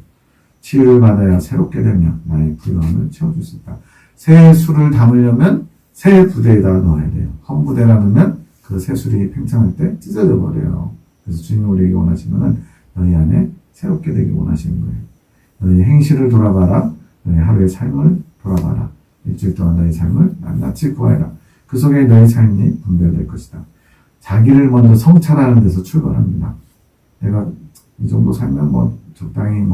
치유를 받아야 새롭게 되며 나의 부요함을 채워줄 수 있다. 새 술을 담으려면 새 부대에다 넣어야 돼요. 헌 부대라 넣으면 그 새 술이 팽창할 때 찢어져 버려요. 그래서 주님이 우리에게 원하시면은 너희 안에 새롭게 되기 원하시는 거예요. 너희 행실을 돌아봐라. 너희 하루의 삶을 돌아봐라. 일주일 동안 너희 삶을 낱낱이 구하여라. 그 속에 너희 삶이 분별될 것이다. 자기를 먼저 성찰하는 데서 출발합니다. 내가 이 정도 살면 적당히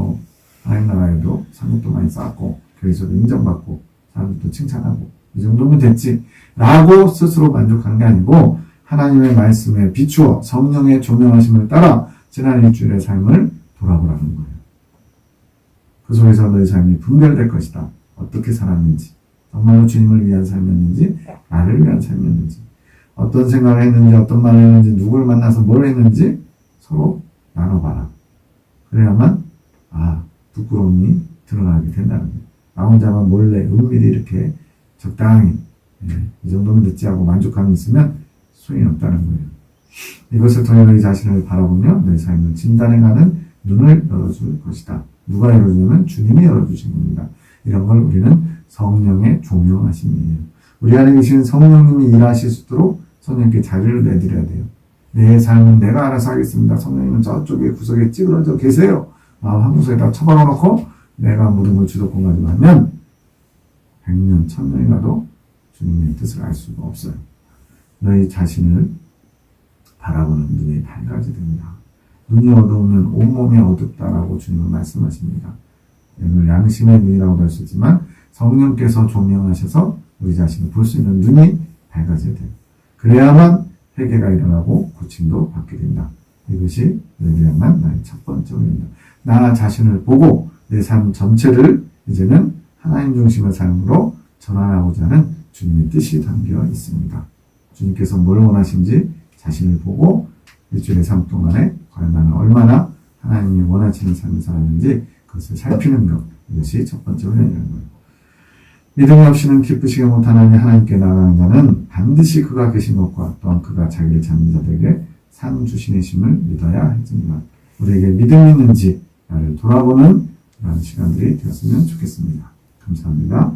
하나님 나라에도 상급도 많이 쌓았고 교회에서도 인정받고 사람들도 칭찬하고 이 정도면 됐지 라고 스스로 만족하는 게 아니고 하나님의 말씀에 비추어 성령의 조명하심을 따라 지난 일주일의 삶을 돌아보라는 거예요. 그 속에서 너의 삶이 분별될 것이다. 어떻게 살았는지, 정말로 주님을 위한 삶이었는지, 나를 위한 삶이었는지, 어떤 생각을 했는지, 어떤 말을 했는지, 누구를 만나서 뭘 했는지 서로 나눠봐라. 그래야만 부끄러움이 드러나게 된다는 거예요. 나 혼자만 몰래 은밀히 이렇게 적당히 이 정도면 됐지 하고 만족감이 있으면 소용이 없다는 거예요. 이것을 통해 너희 자신을 바라보며 너희 삶을 진단해가는 눈을 열어줄 것이다. 누가 열어주냐면 주님이 열어주신 겁니다. 이런 걸 우리는 성령의 조명하심이에요. 우리 안에 계신 성령님이 일하실 수 있도록 성령님께 자리를 내드려야 돼요. 내 삶은 내가 알아서 하겠습니다. 성령님은 저쪽에 구석에 찌그러져 계세요. 마음 한 구석에다 처박아 놓고 내가 모든 걸 주도권 가지고 하면 100년, 1000년이 가도 주님의 뜻을 알 수가 없어요. 너희 자신을 바라보는 눈이 밝아지게 됩니다. 눈이 어두우면 온몸이 어둡다라고 주님은 말씀하십니다. 오늘 양심의 눈이라고도 할 수 있지만 성령께서 조명하셔서 우리 자신을 볼 수 있는 눈이 밝아져야 돼요. 그래야만 회개가 일어나고 고침도 받게 된다. 이것이 너희들에게만 나의 첫 번째 원인이다. 나 자신을 보고 내 삶 전체를 이제는 하나님 중심의 삶으로 전환하고자 하는 주님의 뜻이 담겨 있습니다. 주님께서 뭘 원하신지 자신을 보고 일주일의 삶 동안에 과연 나는 얼마나 하나님이 원하시는 삶을 살았는지 그것을 살피는 것, 이것이 첫 번째 훈련이라는 거예요. 믿음이 없이는 기쁘시게 못하느니 하나님께 나아가는 자는 반드시 그가 계신 것과 또한 그가 자기의 찾는 자들에게 상 주시니심을 믿어야 할지니라. 우리에게 믿음이 있는지 나를 돌아보는 그런 시간들이 되었으면 좋겠습니다. 감사합니다.